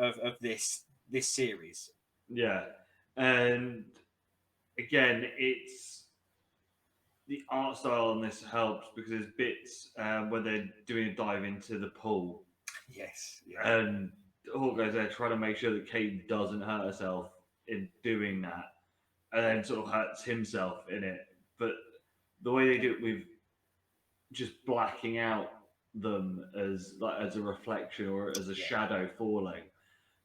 this series. yeah, and again, it's the art style on this helps because there's bits where they're doing a dive into the pool, Yes, yeah, and Hawkeye's there trying to make sure that Kate doesn't hurt herself in doing that, and then yeah, sort of hurts himself in it. But the way they do it with just blacking out them as like as a reflection or as a yeah. shadow falling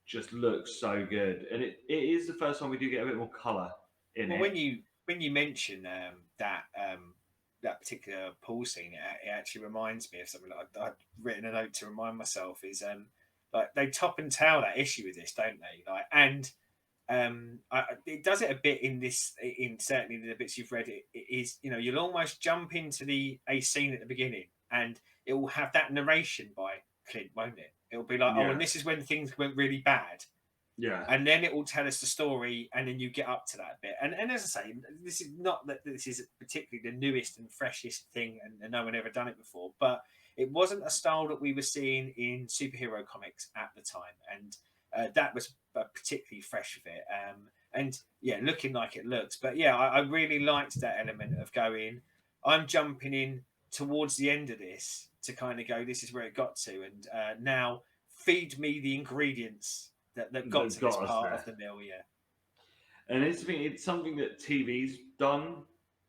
just looks so good. And it is the first time we do get a bit more colour in Well, it. when you mention that particular pool scene, it actually reminds me of something that I'd written a note to remind myself is like they top and tail that issue with this, don't they? Like and it does it a bit in this in certainly the bits you've read. It is you'll almost jump into a scene at the beginning and it will have that narration by Clint, won't it? It'll be like, oh, Yeah, and this is when things went really bad, yeah, and then it will tell us the story, and then you get up to that bit. And as I say, this is not that this is particularly the newest and freshest thing, and no one ever done it before, but it wasn't a style that we were seeing in superhero comics at the time, and that was particularly fresh of it. And yeah, looking like it looks, but yeah, I really liked that element of going. I'm jumping in towards the end of this to kind of go. This is where it got to, and now feed me the ingredients that got that to this got us part there. of the meal. Yeah, And it's something that TV's done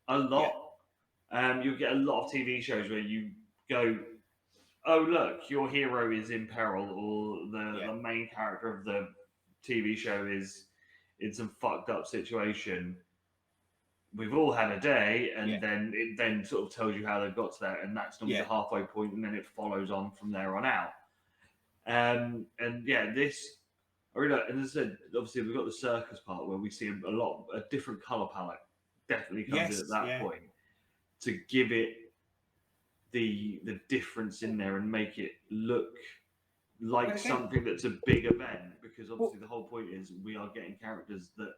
a yeah, lot. You'll get a lot of TV shows where you go, oh look, your hero is in peril, or yeah, the main character of the TV show is in some fucked up situation. We've all had a day, yeah, and then it then sort of tells you how they've got to that, and that's normally yeah, the halfway point, and then it follows on from there on out. And yeah, this I really like, and as I said, obviously we've got the circus part where we see a different color palette definitely comes in at yes, that yeah. point to give it the difference in there and make it look Well, like again, something that's a big event because well, obviously the whole point is we are getting characters that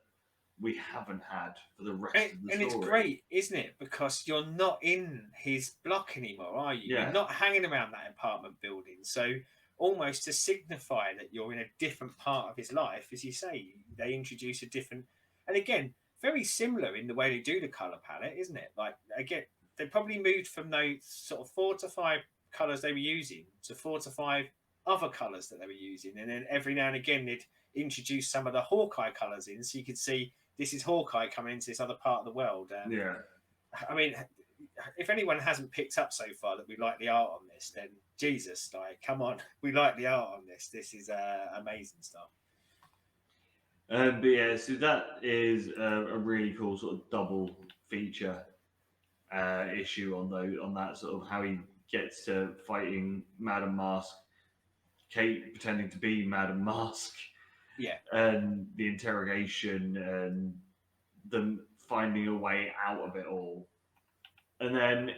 we haven't had for the rest and, of the and it's story. great, isn't it? Because you're not in his block anymore, are you? You're Yeah, not hanging around that apartment building. So almost to signify that you're in a different part of his life, as you say, they introduce a different, and again, very similar in the way they do the color palette, isn't it? Like again, they probably moved from those sort of 4 to 5 colors they were using to 4 to 5 other colors that they were using, and then every now and again they'd introduce some of the Hawkeye colors in, so you could see this is Hawkeye coming into this other part of the world. yeah. I mean, if anyone hasn't picked up so far that we like the art on this, then Jesus, like, come on, we like the art on this. This is amazing stuff. But yeah, so that is a really cool sort of double feature issue on that sort of how he gets to fighting Madame Mask, Kate pretending to be Madame Mask, Yeah. and the interrogation and them finding a way out of it all. And then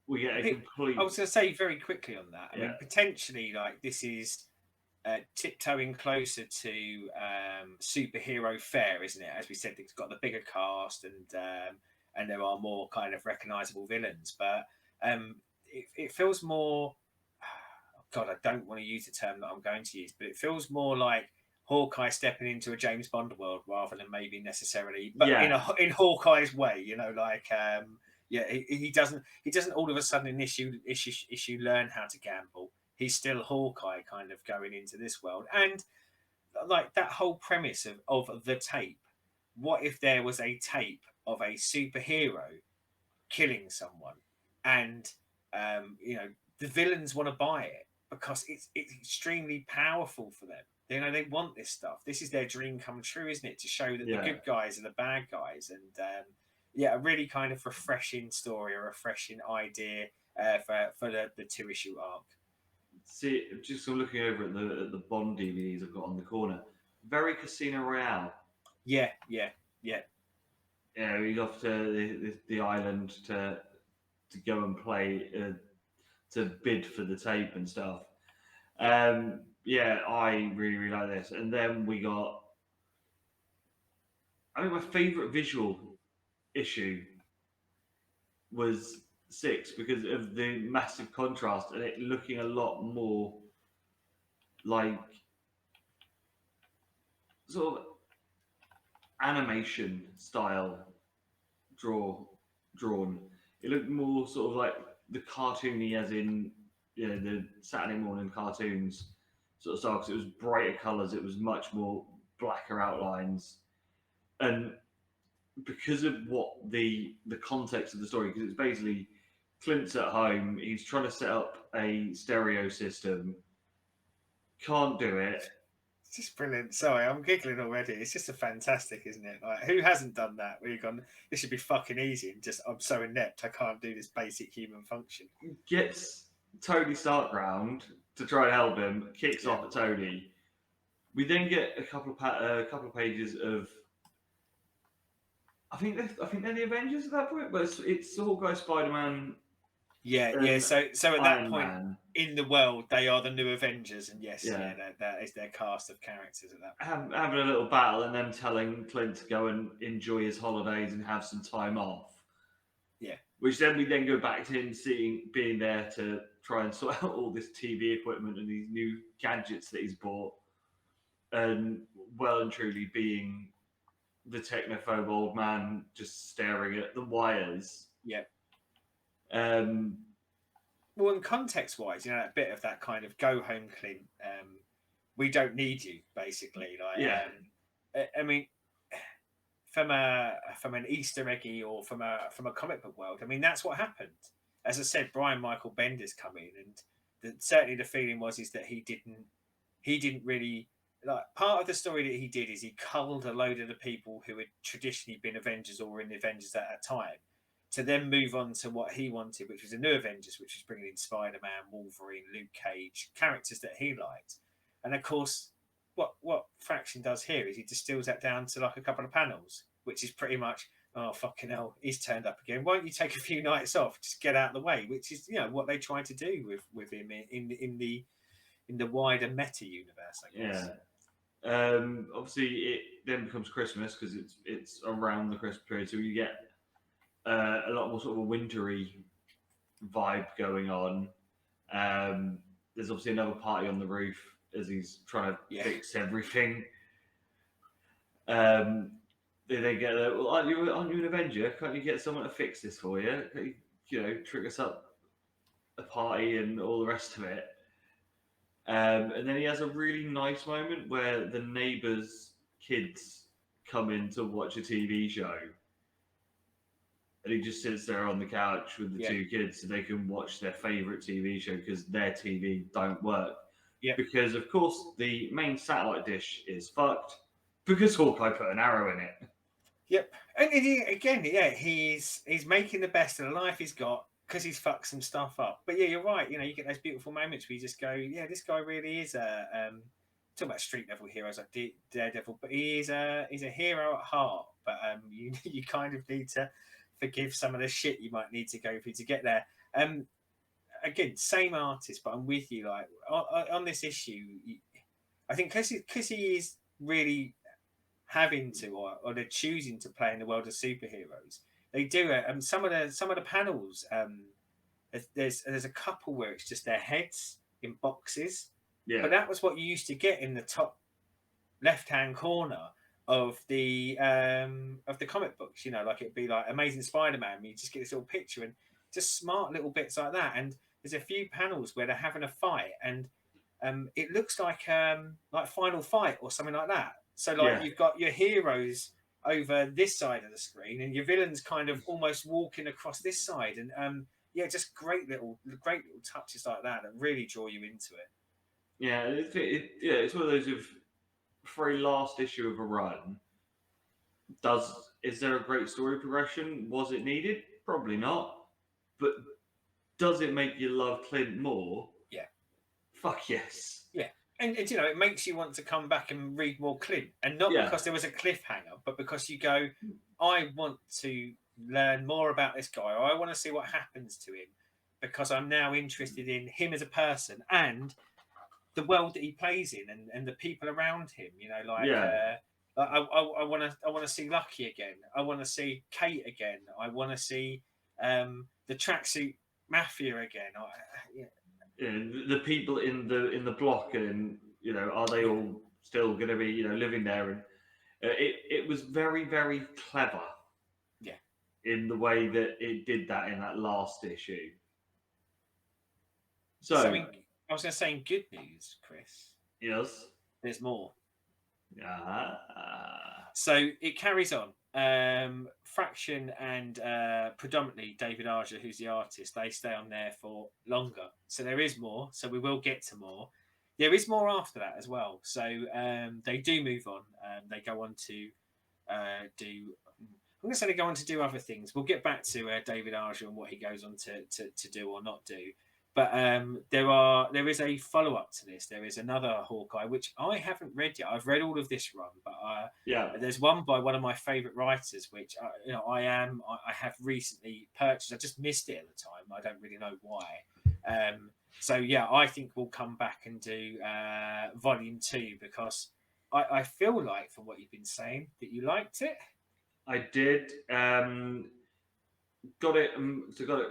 we get a I complete was going to say very quickly on that. I yeah mean, potentially, like, this is tiptoeing closer to superhero fare, isn't it? As we said, it's got the bigger cast and there are more kind of recognizable villains, but it feels more. God, I don't want to use the term that I'm going to use, but it feels more like Hawkeye stepping into a James Bond world rather than maybe necessarily, but yeah in Hawkeye's way, like yeah, he doesn't all of a sudden issue learn how to gamble. He's still Hawkeye, kind of going into this world, and like that whole premise of the tape. What if there was a tape of a superhero killing someone, and the villains want to buy it because it's extremely powerful for them. They want this stuff. This is their dream come true, isn't it? To show that the yeah. good guys are the bad guys, and yeah, a really kind of refreshing story, a refreshing idea for the 2 issue arc. See, just looking over at the Bond DVDs I've got on the corner. Very Casino Royale. Yeah, yeah, yeah, Yeah, we go off to the island to go and play to bid for the tape and stuff. yeah. Yeah, I really like this. And then we got, I think my favourite visual issue was 6 because of the massive contrast and it looking a lot more like sort of animation style draw drawn. It looked more sort of like the cartoony, as in the Saturday morning cartoons sort of style. Because it was brighter colours, it was much more blacker outlines, and because of what the context of the story, because it's basically Clint's at home, he's trying to set up a stereo system, can't do it. It's just brilliant. Sorry, I'm giggling already. It's just a fantastic, isn't it? Like, who hasn't done that? Where you've gone, this should be fucking easy, and just I'm so inept, I can't do this basic human function. Gets Tony Stark round to try and help him, kicks Yeah. off at Tony. We then get a couple of pages of. I think they're the Avengers at that point, but it's Hawkeye, Spider-Man, Yeah, yeah. and So at that Iron point Man. in the world, they are the new Avengers, and yes, Yeah, yeah, that is their cast of characters at that point. having a little battle, and then telling Clint to go and enjoy his holidays and have some time off. Yeah, Which then we then go back to him being there to try and sort out all this TV equipment and these new gadgets that he's bought, and well and truly being the technophobe old man just staring at the wires. yeah. Um, Well, and context-wise, that bit of that kind of "go home, Clint." We don't need you, basically. Like, yeah, I mean, from an Easter eggy or from a comic book world, I mean, that's what happened. As I said, Brian Michael Bender's come in, and certainly the feeling was is that he didn't really like part of the story that he did is he culled a load of the people who had traditionally been Avengers or were in the Avengers at that time to then move on to what he wanted, which was a new Avengers, which was bringing in Spider-Man, Wolverine, Luke Cage, characters that he liked. And of course, what Fraction does here is he distills that down to like a couple of panels, which is pretty much, oh fucking hell, he's turned up again. Why don't you take a few nights off, just get out of the way? Which is what they try to do with him in the wider meta universe, I guess. yeah. Obviously, it then becomes Christmas because it's around the Christmas period, so you get a lot more sort of a wintry vibe going on. There's obviously another party on the roof as he's trying to fix everything. They get well, aren't you an Avenger? Can't you get someone to fix this for you? Trick us up a party and all the rest of it. And then he has a really nice moment where the neighbours' kids come in to watch a TV show. And he just sits there on the couch with the two kids so they can watch their favourite TV show because their TV don't work. Yeah. Because, of course, the main satellite dish is fucked because Hawkeye put an arrow in it. Yep. And he's making the best of the life he's got because he's fucked some stuff up. But yeah, you're right. You get those beautiful moments where you just go, yeah, this guy really is talking about street level heroes like Daredevil, but he's a hero at heart. But you kind of need to forgive some of the shit you might need to go through to get there. Again, same artist, but I'm with you. Like on this issue, I think because he is really having to or they're choosing to play in the world of superheroes. They do it. Some of the panels. There's a couple where it's just their heads in boxes. Yeah. But that was what you used to get in the top left-hand corner of the comic books, like it'd be like Amazing Spider-Man. You just get this little picture and just smart little bits like that. And there's a few panels where they're having a fight, and it looks like Final Fight or something like that. So you've got your heroes over this side of the screen, and your villains kind of almost walking across this side, and just great little touches like that really draw you into it. Yeah, it's one of those of very last issue of a run. Is there a great story progression? Was it needed? Probably not. But does it make you love Clint more? Yeah. Fuck yes. Yeah. And you know, it makes you want to come back and read more Clint, and not Yeah. because there was a cliffhanger, but because you go, I want to learn more about this guy, or I want to see what happens to him, because I'm now interested in him as a person and the world that he plays in, and the people around him. You know, Yeah. I want to see Lucky again. I want to see Kate again. I want to see the tracksuit mafia again. Yeah, You know, the people in the block, and you know, are they yeah, all still going to be, you know, living there? And it was very, very clever yeah. in the way that it did that in that last issue. So So I was going to say in good news, Chris, yes. there's more. Ah. So it carries on. Fraction and predominantly David Archer, who's the artist, they stay on there for longer. So there is more. So we will get to more. There is more after that as well. So they do move on. They go on to do. I'm going to say they go on to do other things. We'll get back to David Archer and what he goes on to do or not do. But there is a follow up to this. There is another Hawkeye, which I haven't read yet. I've read all of this run, but Yeah. there's one by one of my favourite writers, which I have recently purchased. I just missed it at the time. I don't really know why. So yeah, I think we'll come back and do volume 2 because I feel like from what you've been saying that you liked it. I did. Got it. So got it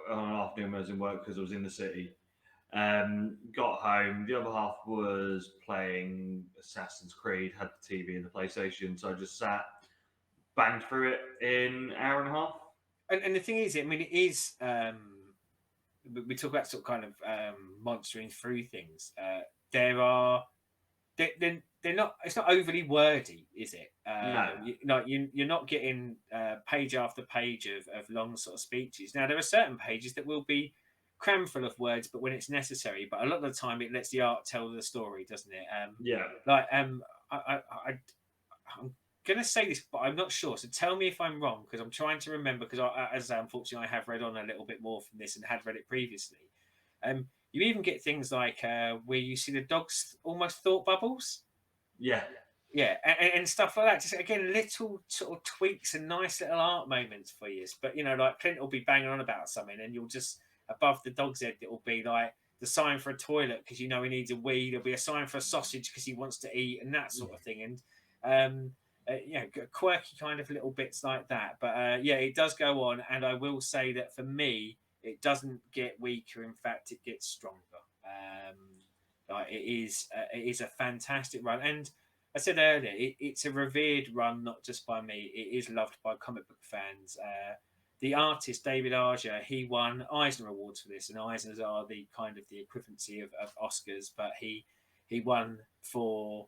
on an afternoon when I was in work because I was in the city. Got home. The other half was playing Assassin's Creed. Had the TV and the PlayStation, so I just sat, banged through it in an hour and a half. And the thing is, I mean, it is. We talk about sort of kind of monstering through things. There are they're not. It's not overly wordy, is it? No. You're not getting page after page of long sort of speeches. Now there are certain pages that will be crammed full of words, but when it's necessary. But a lot of the time, it lets the art tell the story, doesn't it? Yeah. Like I'm gonna say this, but I'm not sure. So tell me if I'm wrong, because I'm trying to remember. Because as unfortunately, I have read on a little bit more from this and had read it previously. You even get things like where you see the dogs almost thought bubbles. Yeah. Yeah, and stuff like that. Just again, little sort of tweaks and nice little art moments for you. But you know, like Clint will be banging on about something, and you'll just above the dog's head, it will be like the sign for a toilet because you know he needs a wee. There'll be a sign for a sausage because he wants to eat, and that sort of thing. And quirky kind of little bits like that. But yeah, it does go on, and I will say that for me, it doesn't get weaker. In fact, it gets stronger. It is a fantastic run, and I said earlier, it's a revered run, not just by me. It is loved by comic book fans. The artist David Archer, he won Eisner Awards for this, and Eisners are the kind of the equivalency of Oscars, but he won for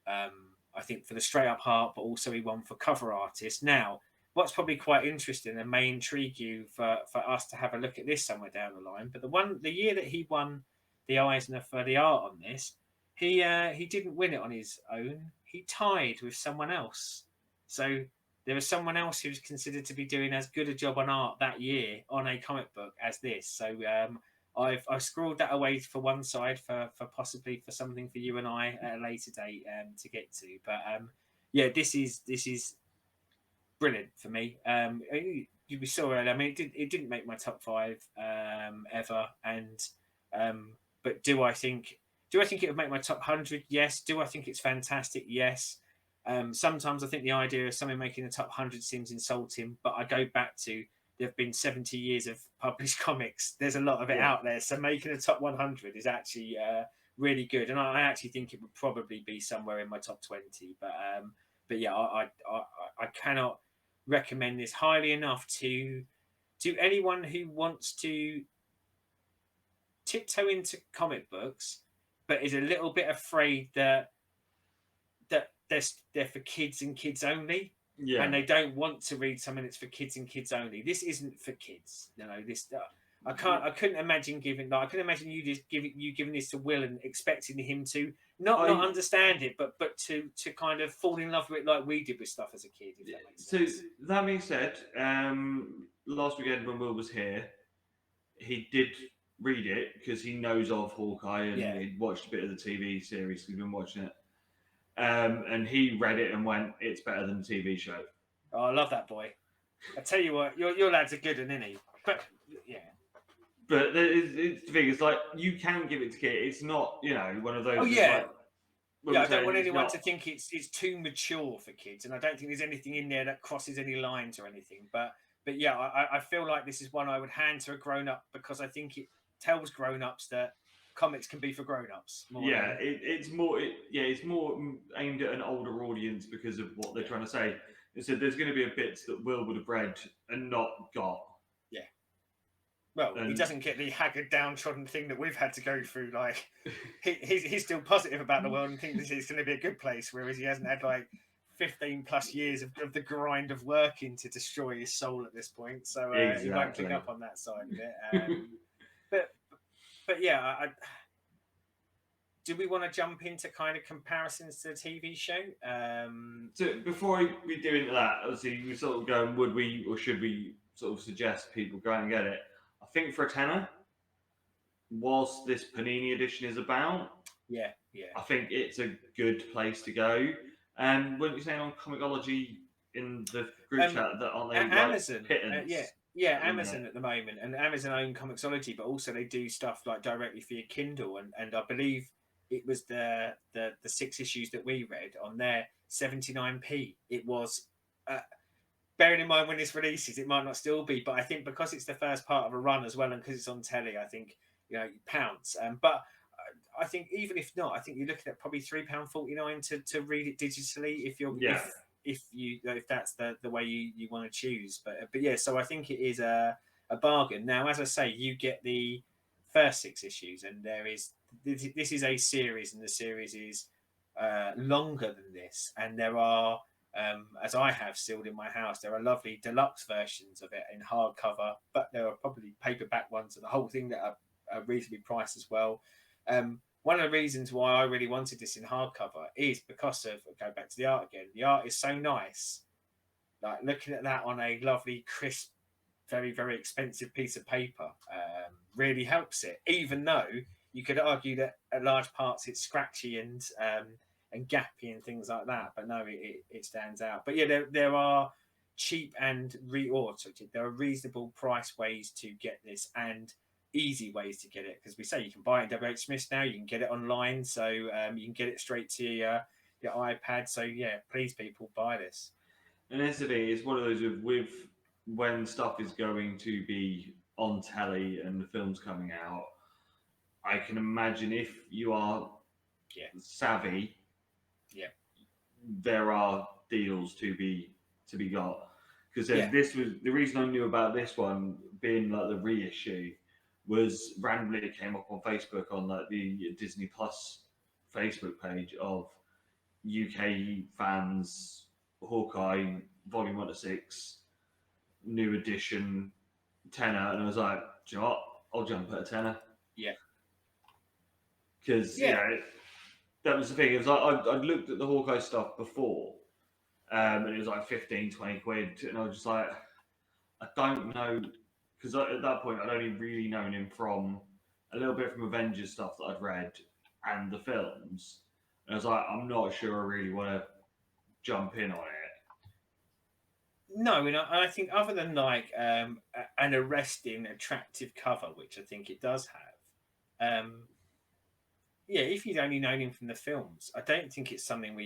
I think for the straight up art, but also he won for cover artist. Now, what's probably quite interesting and may intrigue you for us to have a look at this somewhere down the line. But the year that he won the Eisner for the art on this, he didn't win it on his own. He tied with someone else. So there was someone else who was considered to be doing as good a job on art that year on a comic book as this. So I've scrolled that away for one side for possibly for something for you and I at a later date to get to. But yeah, this is brilliant for me. We saw earlier. I mean, it didn't make my top 5 ever, and but do I think it would make my top 100? Yes. Do I think it's fantastic? Yes. Sometimes I think the idea of something making the top 100 seems insulting, but I go back to there have been 70 years of published comics. There's a lot of it Yeah. out there, so making a top 100 is actually really good, and I actually think it would probably be somewhere in my top 20. But yeah, I cannot recommend this highly enough to anyone who wants to tiptoe into comic books, but is a little bit afraid that they're for kids and kids only, Yeah. and they don't want to read something that's for kids and kids only. This isn't for kids, you know. This I couldn't imagine giving. Like, I couldn't imagine you giving this to Will and expecting him to not understand it, but to kind of fall in love with it like we did with stuff as a kid. If that makes sense. So that being said, last weekend when Will was here, he did read it because he knows of Hawkeye and Yeah. he'd watched a bit of the TV series. He's been watching it, and he read it and went, "It's better than the TV show." Oh, I love that boy. I tell you what, your lad's a good one, isn't he? But yeah. But it's the thing. It's like you can give it to kids. It's not, one of those. Oh It's yeah. like when Yeah, we're I don't saying want it's anyone not. to think it's too mature for kids, and I don't think there's anything in there that crosses any lines or anything. But yeah, I feel like this is one I would hand to a grown up because I think it tells grown ups that comics can be for grown ups more Yeah, than it's more. It's more aimed at an older audience because of what they're trying to say. They said there's going to be a bits that Will would have read and not got. yeah. Well, he And doesn't get the haggard, downtrodden thing that we've had to go through. Like he's still positive about the world and thinks it's going to be a good place, whereas he hasn't had like 15 plus years of the grind of working to destroy his soul at this point. So he won't pick exactly. up on that side of it. But but yeah, do we want to jump into kind of comparisons to the TV show? So before we do into that, obviously we sort of going, would we or should we sort of suggest people go and get it? I think for a tenner, whilst this Panini edition is about, Yeah. I think it's a good place to go. And weren't you saying on Comicology in the group chat that aren't they Amazon, like pittance? yeah, Amazon at the moment, and Amazon own Comixology, but also they do stuff like directly for your Kindle, and I believe it was the 6 issues that we read on there 79p. It was. Bearing in mind when this releases, it might not still be, but I think because it's the first part of a run as well, and because it's on telly, I think you pounce. But I think even if not, I think you're looking at probably £3.49 to read it digitally if you're if that's the way you want to choose. But yeah, so I think it is a bargain. Now, as I say, you get the first 6 issues, and this is a series, and the series is longer than this, and there are. As I have sealed in my house, there are lovely deluxe versions of it in hardcover, but there are probably paperback ones of the whole thing that are reasonably priced as well. One of the reasons why I really wanted this in hardcover is because of, go back to the art again, the art is so nice. Like looking at that on a lovely, crisp, very, very expensive piece of paper really helps it, even though you could argue that at large parts it's scratchy and gappy and things like that, but no, it stands out. But yeah, there are cheap and there are reasonable price ways to get this and easy ways to get it, because we say you can buy it in WH Smith's now, you can get it online, so you can get it straight to your iPad. So yeah, please people, buy this. And that's the thing, it's one of those with when stuff is going to be on telly and the film's coming out, I can imagine if you are savvy, there are deals to be got. Because this was the reason I knew about this one being like the reissue was randomly it came up on Facebook on like the Disney Plus Facebook page of UK fans Hawkeye Volume 1 to 6 new edition tenner, and I was like, do you know what? I'll jump at a tenner. Yeah. Because that was the thing. It was like I'd looked at the Hawkeye stuff before, and it was like 15, 20 quid, and I was just like, I don't know, because at that point I'd only really known him from a little bit from Avengers stuff that I'd read and the films, and I was like, I'm not sure I really want to jump in on it. No, and I think other than like an arresting, attractive cover, which I think it does have, if you'd only known him from the films, I don't think it's something where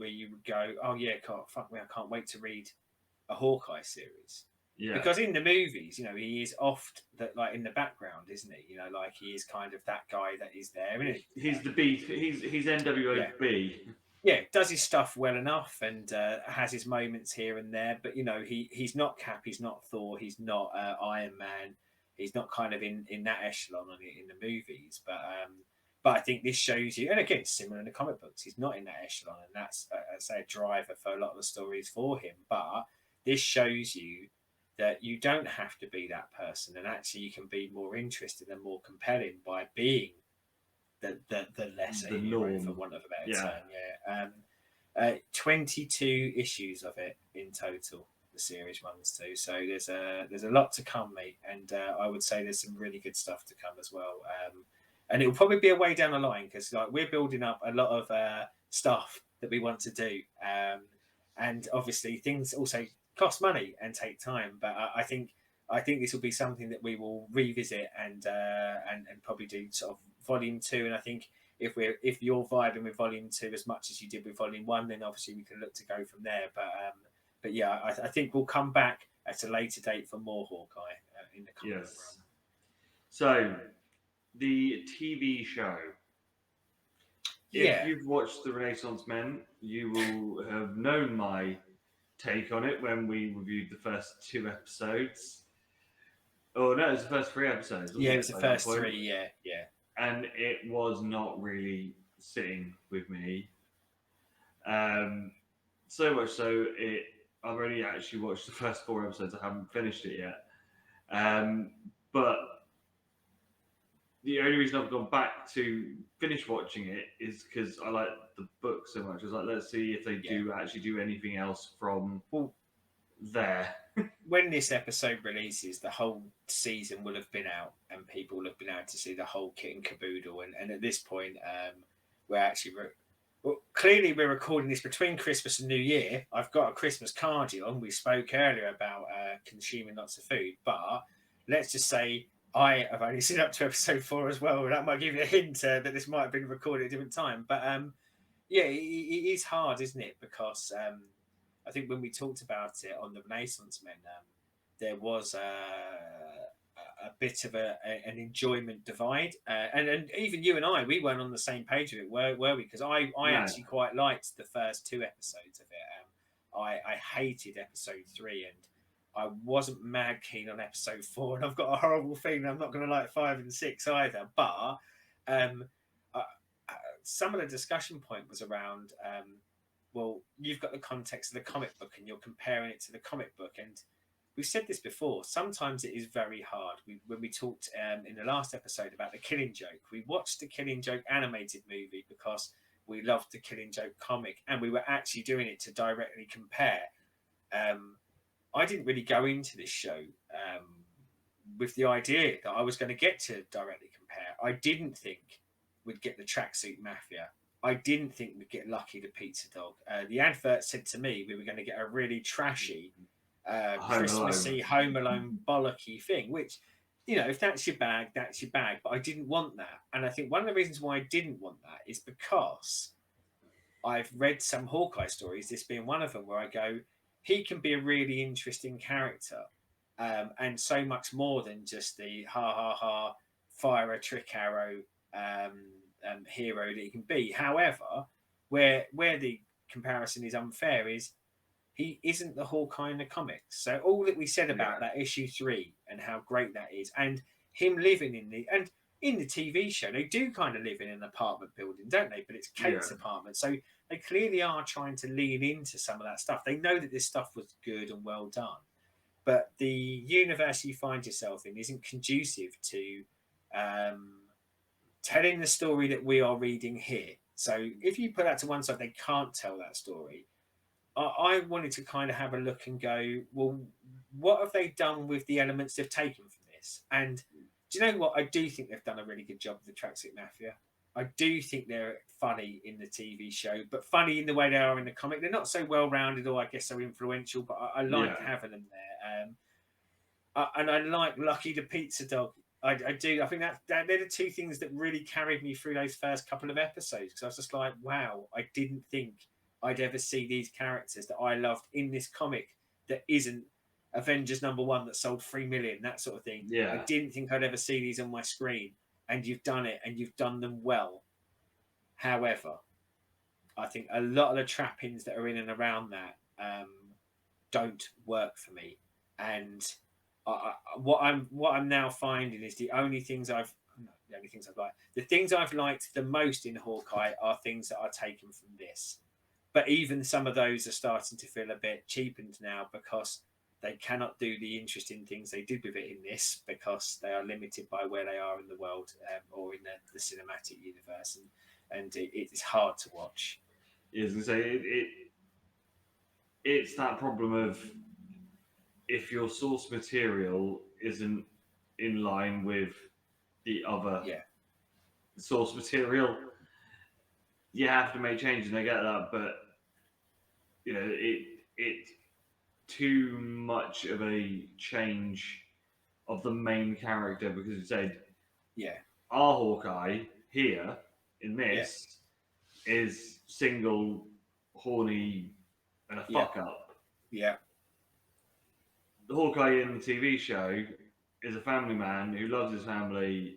you would go, oh yeah, fuck me, I can't wait to read a Hawkeye series. Yeah. Because in the movies, he is oft that like in the background, isn't he? Like he is kind of that guy that is there. Isn't he? He's the B. He's NWOB. Yeah, does his stuff well enough and has his moments here and there, but he's not Cap, he's not Thor, he's not Iron Man, he's not kind of in that echelon in the movies. But I think this shows you, and again, similar in the comic books, he's not in that echelon, and that's a driver for a lot of the stories for him. But this shows you that you don't have to be that person, and actually you can be more interested and more compelling by being the lesser hero, for want of a better term. 22 issues of it in total. the series runs to. So there's a lot to come, mate, and I would say there's some really good stuff to come as well. And it will probably be a way down the line because like we're building up a lot of stuff that we want to do, and obviously things also cost money and take time. But I think this will be something that we will revisit and probably do sort of volume 2. And I think if you're vibing with volume 2 as much as you did with volume 1, then obviously we can look to go from there. But yeah, I think we'll come back at a later date for more Hawkeye in the comic Yes. realm. So, the TV show. Yeah. If you've watched The Renaissance Men, you will have known my take on it when we reviewed the first 2 episodes. Oh no, it was the first 3 episodes. Yeah, it was the first 3. Yeah. And it was not really sitting with me. So much so, I've only actually watched the first 4 episodes. I haven't finished it yet. But the only reason I've gone back to finish watching it is because I like the book so much. I was like, let's see if they do actually do anything else from there. When this episode releases, the whole season will have been out, and people will have been able to see the whole kit and caboodle. And at this point, we're actually clearly we're recording this between Christmas and New Year. I've got a Christmas cardy on. We spoke earlier about consuming lots of food, but let's just say I have only seen up to episode 4 as well. That might give you a hint that this might have been recorded at a different time. But yeah, it is hard, isn't it? Because I think when we talked about it on the Renaissance Men, there was a bit of an enjoyment divide, and even you and I, we weren't on the same page with it, were we? Because I actually quite liked the first 2 episodes of it. I hated episode 3, and I wasn't mad keen on episode 4, and I've got a horrible feeling I'm not going to like 5 and 6 either. But some of the discussion point was around. Well, you've got the context of the comic book and you're comparing it to the comic book. And we've said this before, sometimes it is very hard. When we talked in the last episode about the Killing Joke, we watched the Killing Joke animated movie because we loved the Killing Joke comic and we were actually doing it to directly compare. I didn't really go into this show with the idea that I was going to get to directly compare. I didn't think we'd get the Tracksuit Mafia. I didn't think we'd get Lucky the Pizza Dog. The advert said to me we were going to get a really trashy Christmassy Home Alone bollocky thing, which, you know, if that's your bag, that's your bag. But I didn't want that. And I think one of the reasons why I didn't want that is because I've read some Hawkeye stories, this being one of them, where I go, he can be a really interesting character. And so much more than just the fire a trick arrow hero that he can be. However, where the comparison is unfair is he isn't the Hawkeye in the comics. So all that we said about that issue 3 and how great that is, and him living in the TV show, they do kind of live in an apartment building, don't they? But it's Kate's apartment, so they clearly are trying to lean into some of that stuff. They know that this stuff was good and well done, but the universe you find yourself in isn't conducive to telling the story that we are reading here. So if you put that to one side, they can't tell that story. I wanted to kind of have a look and go, well, what have they done with the elements they've taken from this? And do you know what? I do think they've done a really good job with the Tracksuit Mafia. I do think they're funny in the TV show, but funny in the way they are in the comic. They're not so well-rounded or I guess so influential, but I like having them there. And I like Lucky the Pizza Dog. I do. I think that they're the 2 things that really carried me through those first couple of episodes, because I was just like, wow, I didn't think I'd ever see these characters that I loved in this comic that isn't Avengers #1 that sold 3 million, that sort of thing. Yeah. I didn't think I'd ever see these on my screen, and you've done it, and you've done them well. However, I think a lot of the trappings that are in and around that don't work for me, and what I'm now finding is the things I've liked. The things I've liked the most in Hawkeye are things that are taken from this. But even some of those are starting to feel a bit cheapened now because they cannot do the interesting things they did with it in this because they are limited by where they are in the world or in the cinematic universe, and it's hard to watch. Yeah, I was going to say it's that problem of if your source material isn't in line with the other Yeah, source material, you have to make changes. And I get that, but it's too much of a change of the main character because you said yeah, our Hawkeye here in yeah, this is single, horny, and a yeah, fuck up. yeah, The Hawkeye in the TV show is a family man who loves his family,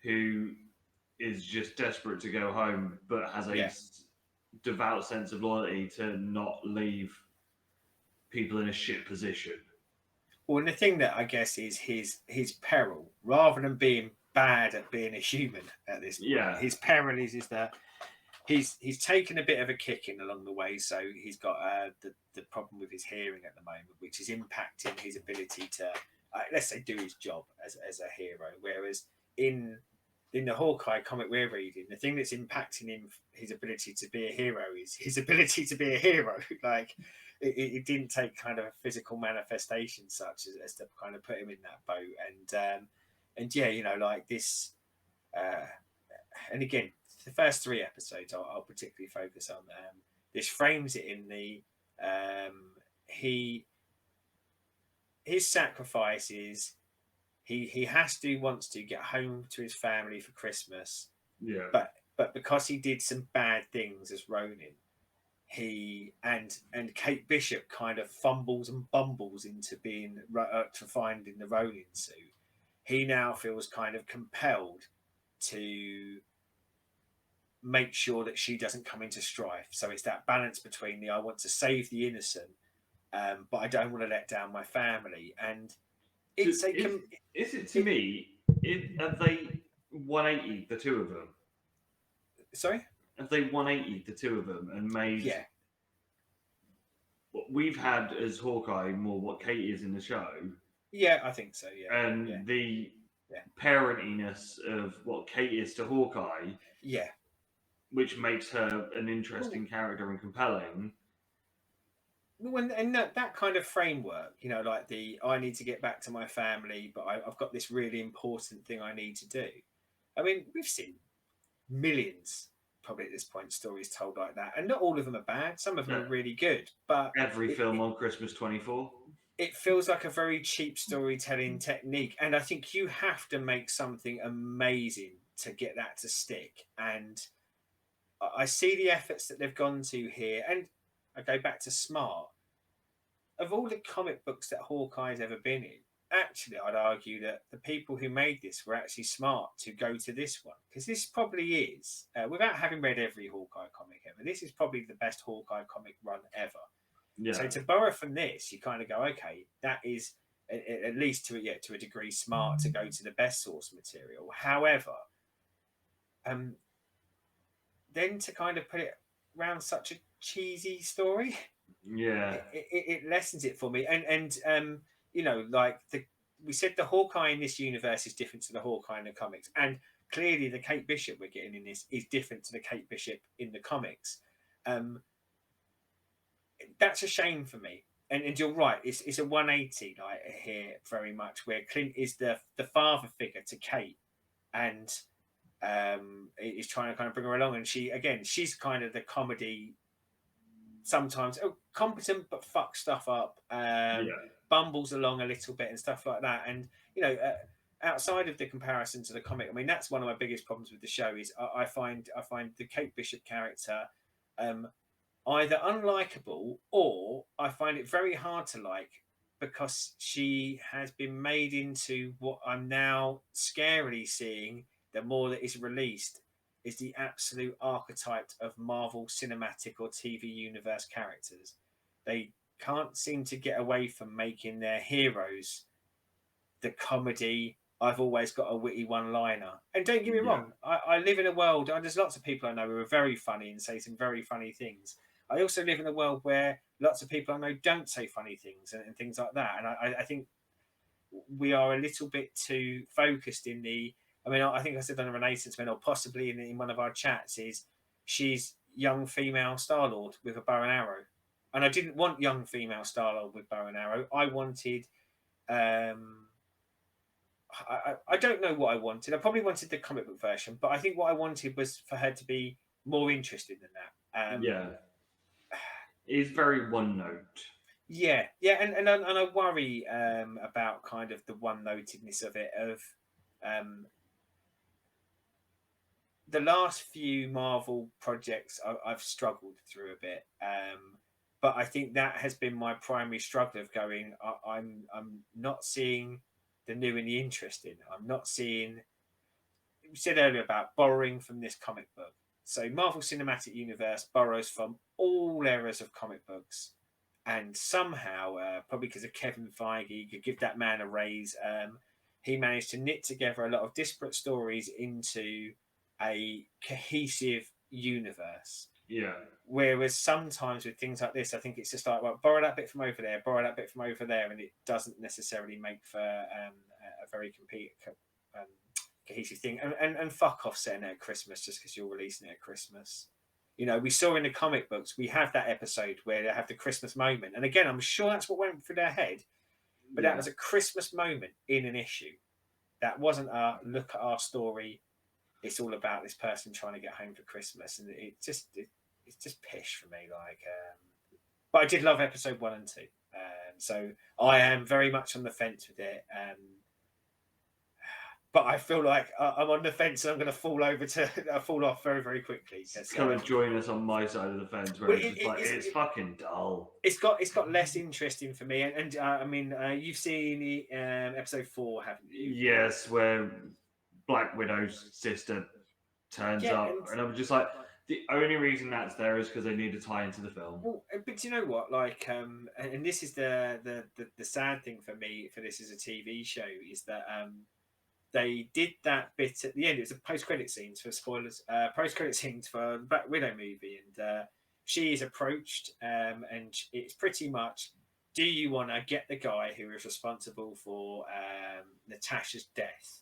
who is just desperate to go home, but has a yeah. devout sense of loyalty to not leave people in a shit position. Well, and the thing that I guess is his peril, rather than being bad at being a human at this point, Yeah, his peril is that he's taken a bit of a kicking along the way. So he's got the problem with his hearing at the moment, which is impacting his ability to, let's say, do his job as a hero. Whereas in the Hawkeye comic we're reading, the thing that's impacting his ability to be a hero is his ability to be a hero. Like it didn't take kind of a physical manifestation such as to kind of put him in that boat. And yeah, like this. Uh, and again, the first three episodes I'll particularly focus on. This frames it in the he his sacrifices. He has to wants to get home to his family for Christmas, yeah. but because he did some bad things as Ronin, he and Kate Bishop kind of fumbles and bumbles into being to finding the Ronin suit. He now feels kind of compelled to make sure that she doesn't come into strife. So it's that balance between the I want to save the innocent, but I don't want to let down my family. And So it's a is it to it, me? Have they 180 the two of them? sorry, Have they 180 the two of them and made yeah, what we've had as Hawkeye more what Kate is in the show, yeah, I think so, yeah, yeah, and the yeah, parentiness of what Kate is to Hawkeye, yeah. which makes her an Well, interesting character and compelling. and that kind of framework, like the I need to get back to my family, but I've got this really important thing I need to do. I mean, we've seen millions, probably at this point, stories told like that, and not all of them are bad. Some of them Uh, are really good, but every it, film it, on Christmas 24. it feels like a very cheap storytelling technique, and I think you have to make something amazing to get that to stick. And I see the efforts that they've gone to here, and I go back to Smart. Of all the comic books that Hawkeye's ever been in, actually, I'd argue that the people who made this were actually smart to go to this one, because this probably is, without having read every Hawkeye comic ever, this is probably the best Hawkeye comic run ever. So Yeah. to borrow from this, you kind of go, okay, that is at least to a degree smart to go to the best source material. However, um, then to kind of put it around such a cheesy story, Yeah. it lessens it for me. And like we said, the Hawkeye in this universe is different to the Hawkeye in the comics, and clearly the Kate Bishop we're getting in this is different to the Kate Bishop in the comics. Um, that's a shame for me. And you're right, it's a 180 like here very much, where Clint is the father figure to Kate, and is trying to kind of bring her along, and she's kind of the comedy, sometimes competent but fuck stuff up, Yeah. bumbles along a little bit and stuff like that. And you know, outside of the comparison to the comic, I mean, that's one of my biggest problems with the show is I find the Kate Bishop character um, either unlikable, or I find it very hard to like, because she has been made into what I'm now scarily seeing, the more that is released, is the absolute archetype of Marvel cinematic or TV universe characters. They can't seem to get away from making their heroes the comedy. I've always got a witty one-liner. And don't get me Yeah. wrong, I live in a world, and there's lots of people I know who are very funny and say some very funny things. I also live in a world where lots of people I know don't say funny things and things like that. And I think we are a little bit too focused in the. I mean, I think I said on a Renaissance Man, or possibly in one of our chats, is she's young female Star Lord with a bow and arrow. and I didn't want young female Star-Lord with bow and arrow. I wanted, um, I don't know what I wanted. I probably wanted the comic book version, but I think what I wanted was for her to be more interested in that. Yeah, it's very one note. Yeah, yeah, and I worry about kind of the one-notedness of it. Of um, the last few Marvel projects, I've struggled through a bit, but I think that has been my primary struggle of going. I'm not seeing the new and the interesting. I'm not seeing. We said earlier about borrowing from this comic book. So Marvel Cinematic Universe borrows from all eras of comic books, and somehow, probably because of Kevin Feige, could give that man a raise. He managed to knit together a lot of disparate stories into a cohesive universe. Yeah. Whereas sometimes with things like this, I think it's just like, well, borrow that bit from over there, borrow that bit from over there, and it doesn't necessarily make for a very cohesive thing. And fuck off setting it at Christmas just because you're releasing it at Christmas. You know, we saw in the comic books, we have that episode where they have the Christmas moment. And again, I'm sure that's what went through their head, but that was a Christmas moment in an issue. That wasn't a look at our story. It's all about this person trying to get home for Christmas. And it's just pish for me. Like, but I did love episode 1 and 2. So I am very much on the fence with it. But I feel like I'm on the fence and I'm going to fall off very, very quickly. Come and join us on my side of the fence where it's fucking dull. It's got less interesting for me. And I mean, you've seen the episode 4, haven't you? Yes, where Black Widow's sister turns up. And I'm just like, the only reason that's there is because they need to tie into the film. Well, but do you know what? Like, and this is the sad thing for me for this as a TV show is that they did that bit at the end. It was a post-credit scenes for spoilers. Post-credit scenes for the Black Widow movie, and she is approached, and it's pretty much: do you want to get the guy who is responsible for Natasha's death?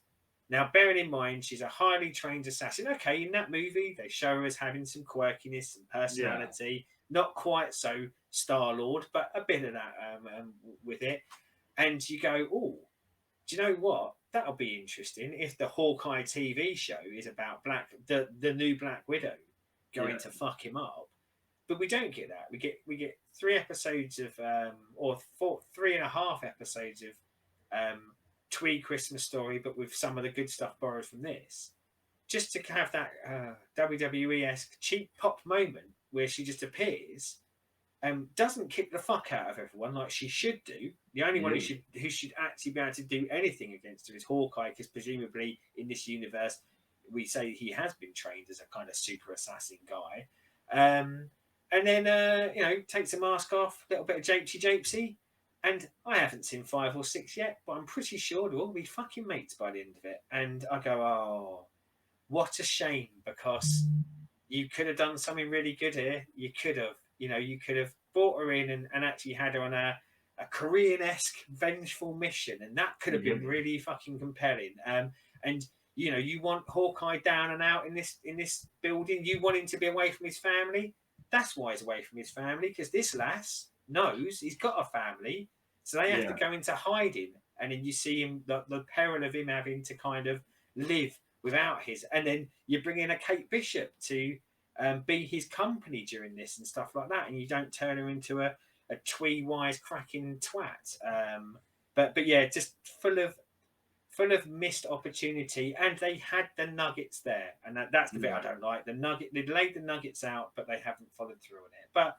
Now, bearing in mind she's a highly trained assassin. Okay, in that movie they show her as having some quirkiness and personality, not quite so Star-Lord, but a bit of that with it. And you go, oh, do you know what? That'll be interesting if the Hawkeye TV show is about the new Black Widow going to fuck him up. But we don't get that. We get 3 episodes of or 3.5 episodes of twee Christmas story, but with some of the good stuff borrowed from this. Just to have that WWE-esque cheap pop moment where she just appears doesn't kick the fuck out of everyone like she should do. The only one who should actually be able to do anything against her is Hawkeye, because presumably in this universe we say he has been trained as a kind of super assassin guy. And then takes the mask off, a little bit of japesy, and I haven't seen 5 or 6 yet, but I'm pretty sure they'll all be fucking mates by the end of it. And I go, oh, what a shame, because you could have done something really good here. You could have brought her in and actually had her on a Korean-esque vengeful mission, and that could have been really fucking compelling. And you want Hawkeye down and out in this building. You want him to be away from his family. That's why he's away from his family, because this lass knows he's got a family, so they have to go into hiding. And then you see him the peril of him having to kind of live without his. And then you bring in a Kate Bishop to be his company during this and stuff like that, and you don't turn her into a twee wise cracking twat. But yeah, just full of missed opportunity, and they had the nuggets there, and that's the bit I don't like. They laid the nuggets out, but they haven't followed through on it. But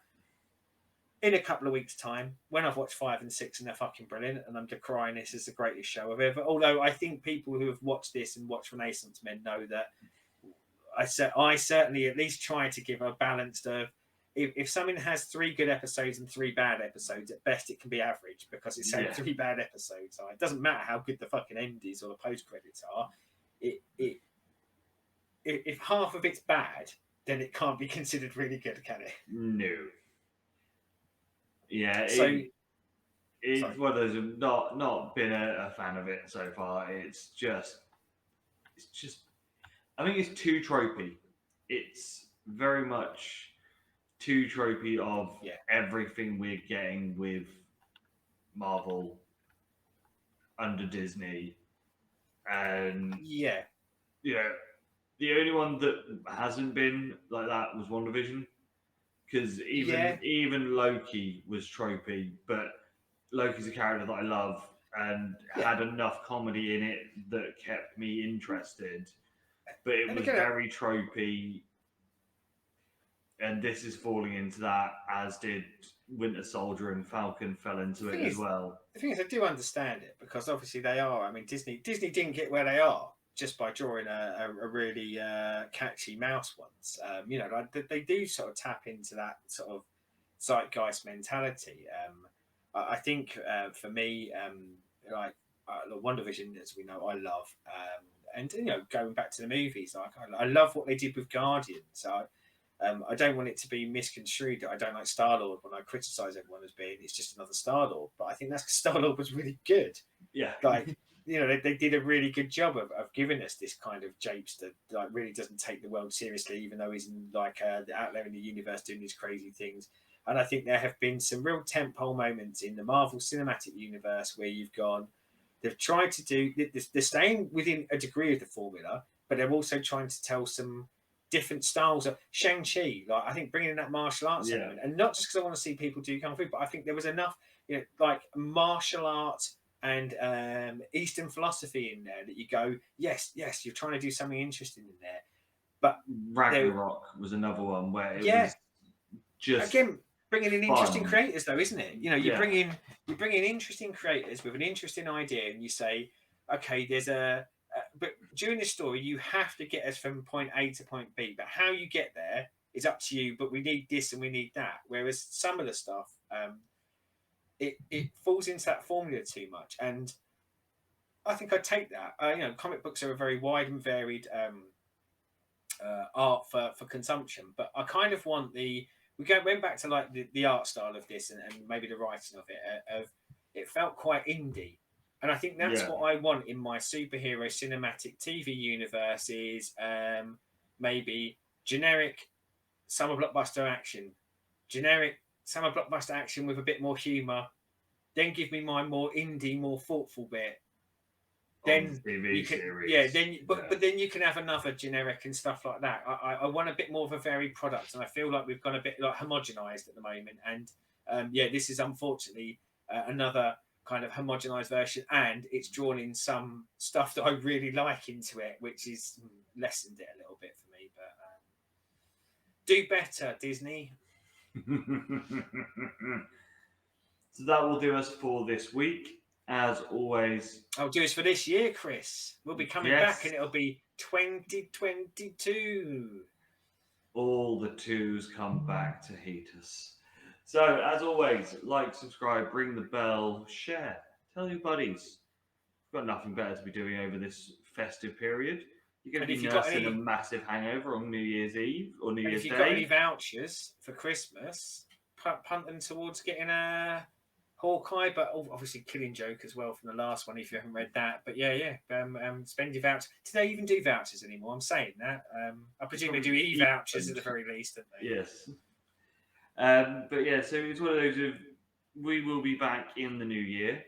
in a couple of weeks' time, when I've watched 5 and 6 and they're fucking brilliant, and I'm decrying this as the greatest show I've ever. Although I think people who have watched this and watched Renaissance Men know that I certainly at least try to give a balanced of if something has 3 good episodes and 3 bad episodes, at best it can be average, because it's had 3 bad episodes. It doesn't matter how good the fucking end is or the post credits are. If half of it's bad, then it can't be considered really good, can it? No. Yeah. So it's one of those. Not been a fan of it so far. It's just. I think it's too tropey. It's very much too tropey of Yeah. everything we're getting with Marvel under Disney, and Yeah. yeah, the only one that hasn't been like that was WandaVision, because Yeah. even Loki was tropey, but Loki's a character that I love and Yeah. had enough comedy in it that kept me interested, but it And was again, very tropey, and this is falling into that, as did Winter Soldier, and Falcon fell into the it thing as is, well. the thing is, I do understand it because obviously they are. I mean, Disney didn't get where they are just by drawing a really catchy mouse once. Like they do sort of tap into that sort of zeitgeist mentality. I think for me, like the One Division, as we know, I love. And going back to the movies, like I love what they did with Guardians. I don't want it to be misconstrued that I don't like Star Lord when I criticise everyone as being it's just another Star Lord. But I think that's because Star Lord was really good. Yeah. Like, they did a really good job of giving us this kind of japes that like really doesn't take the world seriously, even though he's out there in the universe doing these crazy things. And I think there have been some real tentpole moments in the Marvel Cinematic Universe where they've tried to do, they're staying within a degree of the formula, but they're also trying to tell some different styles of Shang-Chi. Like I think bringing in that martial arts element, and not just because I want to see people do kung fu, but I think there was enough, like martial arts and Eastern philosophy in there that you go, yes, you're trying to do something interesting in there. But Ragnarok was another one where it yeah, was just again bringing in interesting fun. creators, though, isn't it? You Yeah. bring in interesting creators with an interesting idea, and you say, okay, but during this story, you have to get us from point A to point B. But how you get there is up to you. But we need this and we need that. Whereas some of the stuff, it falls into that formula too much. And I think I take that. Comic books are a very wide and varied art for consumption. But I kind of want went back to like the art style of this and maybe the writing of it. It felt quite indie. And I think that's what I want in my superhero cinematic TV universe is maybe generic summer blockbuster action, generic summer blockbuster action with a bit more humour. Then give me my more indie, more thoughtful bit. On Then the TV you can, series. but then you can have another generic and stuff like that. I want a bit more of a varied product, and I feel like we've gone a bit like homogenized at the moment. And this is unfortunately another kind of homogenized version, and it's drawn in some stuff that I really like into it, which is lessened it a little bit for me. But do better, Disney. So that will do us for this week. As always, I'll do this for this year, Chris. We'll be coming back, and it'll be 2022. All the twos come back to hate us. So, as always, like, subscribe, ring the bell, share, tell your buddies. We've got nothing better to be doing over this festive period. You're going to be nursing a massive hangover on New Year's Eve or New Year's Day. If you've got any vouchers for Christmas, punt them towards getting a Hawkeye, but obviously Killing Joke as well from the last one if you haven't read that. But spend your vouchers. Do they even do vouchers anymore? I'm saying that. I presume they do e-vouchers at the very least, don't they? Yes. So it's one of those we will be back in the new year.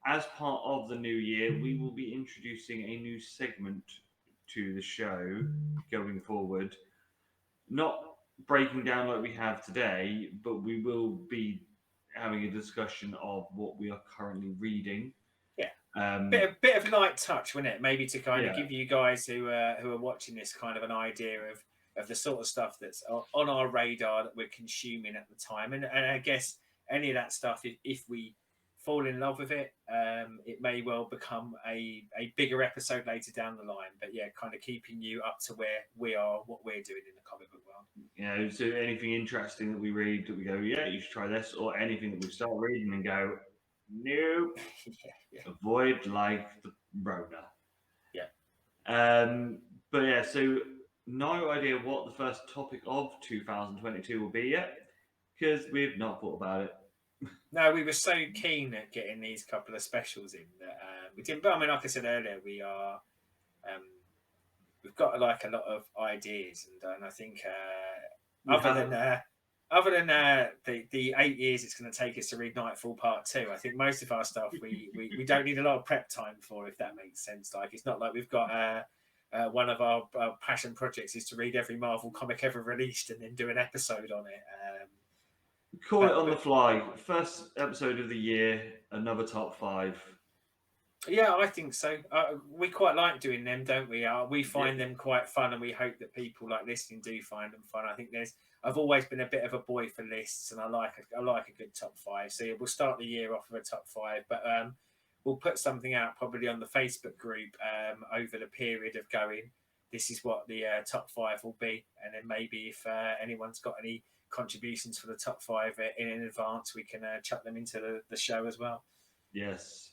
As part of the new year, we will be introducing a new segment to the show going forward. Not breaking down like we have today, but we will be having a discussion of what we are currently reading. Yeah, bit of light touch, wouldn't it? Maybe to kind of give you guys who are watching this kind of an idea of the sort of stuff that's on our radar that we're consuming at the time, and I guess any of that stuff, if we fall in love with it, it may well become a bigger episode later down the line. But yeah, kind of keeping you up to where we are, what we're doing in the comic book world. So anything interesting that we read that we go, yeah, you should try this, or anything that we start reading and go, nope, avoid like the Rona. So no idea what the first topic of 2022 will be yet, because we've not thought about it. No, we were so keen at getting these couple of specials in that we didn't. But I mean, like I said earlier, we've got like a lot of ideas, and I think Other than the 8 years it's going to take us to read Nightfall Part 2, I think most of our stuff we don't need a lot of prep time for, if that makes sense. Like, it's not like we've got one of our passion projects is to read every Marvel comic ever released and then do an episode on it. Call it on the fly. First episode of the year, another top 5. Yeah, I think so. We quite like doing them, don't we? We find them quite fun, and we hope that people like listening do find them fun. I think I've always been a bit of a boy for lists, and I like a good top 5. So we'll start the year off with a top 5, but we'll put something out probably on the Facebook group over the period of going. This is what the top 5 will be, and then maybe if anyone's got any contributions for the top 5 in advance, we can chuck them into the show as well. Yes.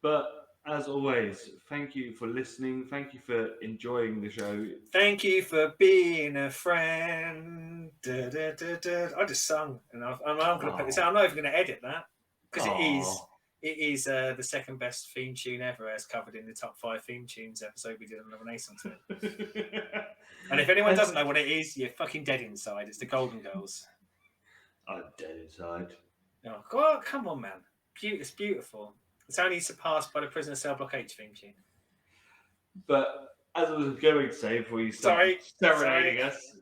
But as always, thank you for listening. Thank you for enjoying the show. Thank you for being a friend. Da, da, da, da. I just sung, and I'm going to put this out. I'm not even going to edit that because it is the second best theme tune ever, as covered in the top 5 theme tunes episode we did on the Renaissance. And if anyone doesn't know what it is, you're fucking dead inside. It's the Golden Girls. I'm dead inside. Oh, God, come on, man. It's beautiful. It's only surpassed by the Prisoner Cell Block H theme tune. But as I was going to say before you started serenading us,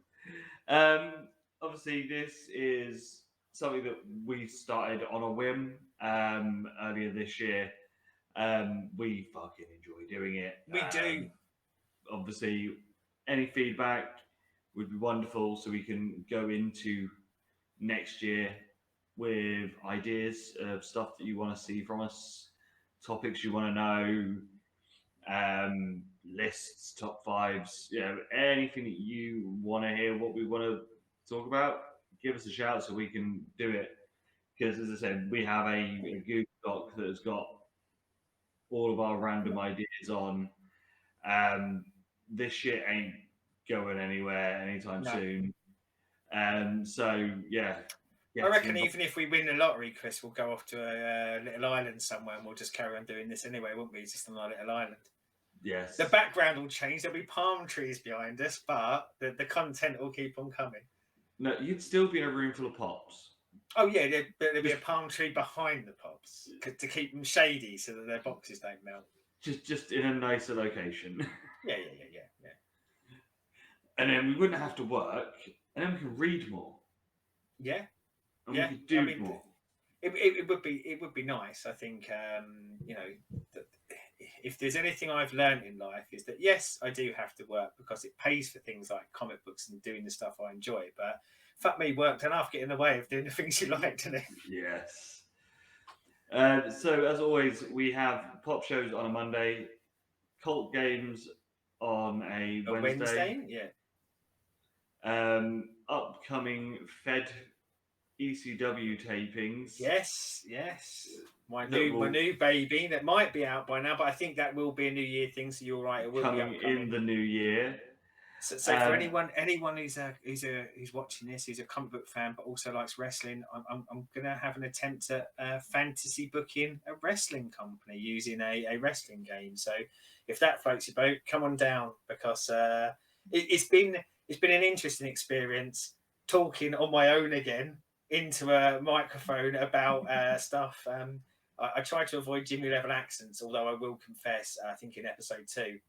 obviously this is something that we started on a whim earlier this year. We fucking enjoy doing it. We do. Obviously, any feedback would be wonderful, so we can go into next year with ideas of stuff that you want to see from us, topics you want to know, lists, top 5s, anything that you want to hear, what we want to talk about, give us a shout so we can do it. Because as I said, we have a Google Doc that has got all of our random ideas on. This shit ain't going anywhere anytime soon. So yeah. I reckon even if we win the lottery, Chris, we'll go off to a little island somewhere and we'll just carry on doing this anyway, won't we? Just on our little island. Yes. The background will change. There'll be palm trees behind us, but the content will keep on coming. No, you'd still be in a room full of pops. Oh, yeah. There'll be a palm tree behind the pops to keep them shady so that their boxes don't melt. Just in a nicer location. Yeah. And then we wouldn't have to work, and then we can read more. Yeah. And we could do more. It would be nice. I think if there's anything I've learned in life is that yes, I do have to work because it pays for things like comic books and doing the stuff I enjoy. But fuck me, work enough get in the way of doing the things you like, doesn't it? Yes. So as always, we have pop shows on a Monday, cult games on a Wednesday. Yeah. Upcoming Fed ECW tapings. Yes. My new baby that might be out by now, but I think that will be a New Year thing. So you're right, it will be upcoming in the new year. So for anyone who's watching this, who's a comic book fan but also likes wrestling, I'm gonna have an attempt at fantasy booking a wrestling company using a wrestling game. So if that floats your boat, come on down because it's been an interesting experience talking on my own again into a microphone about stuff. I try to avoid Jimmy level accents, although I will confess, I think in episode 2,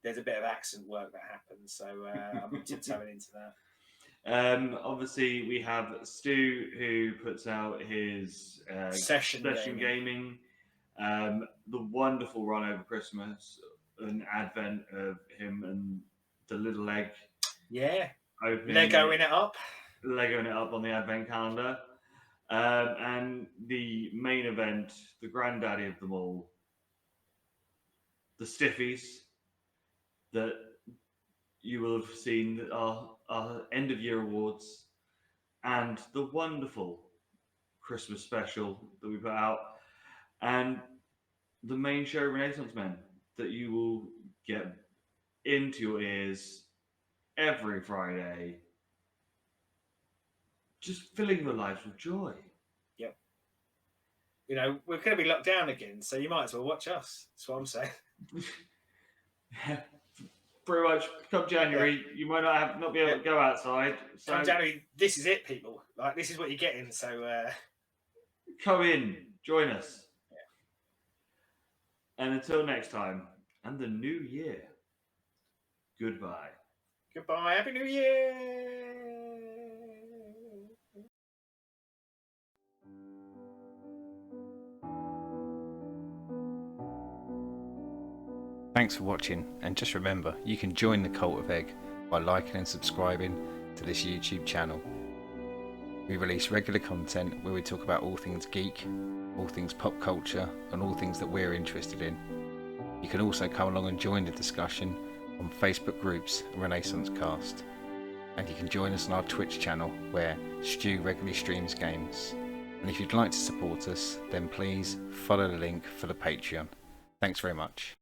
there's a bit of accent work that happens. So I'm tiptoeing into that. Obviously, we have Stu who puts out his session gaming. The wonderful run over Christmas, an advent of him and the little egg. Yeah. Legoing it up on the advent calendar. And the main event, the granddaddy of them all, the Stiffies, that you will have seen our end of year awards, and the wonderful Christmas special that we put out, and the main show, Renaissance Men, that you will get into your ears every Friday, just filling your lives with joy. Yep. We're going to be locked down again, so you might as well watch us. That's what I'm saying. pretty much come January, you might not be able to go outside. So come January, this is it, people. Like, this is what you're getting. So come in, join us. And until next time, and the new year, goodbye. Goodbye. Happy New Year. Thanks for watching, and just remember, you can join the Cult of Egg by liking and subscribing to this YouTube channel. We release regular content where we talk about all things geek, all things pop culture, and all things that we're interested in. You can also come along and join the discussion on Facebook groups and Renaissance Cast. And you can join us on our Twitch channel where Stu regularly streams games. And if you'd like to support us, then please follow the link for the Patreon. Thanks very much.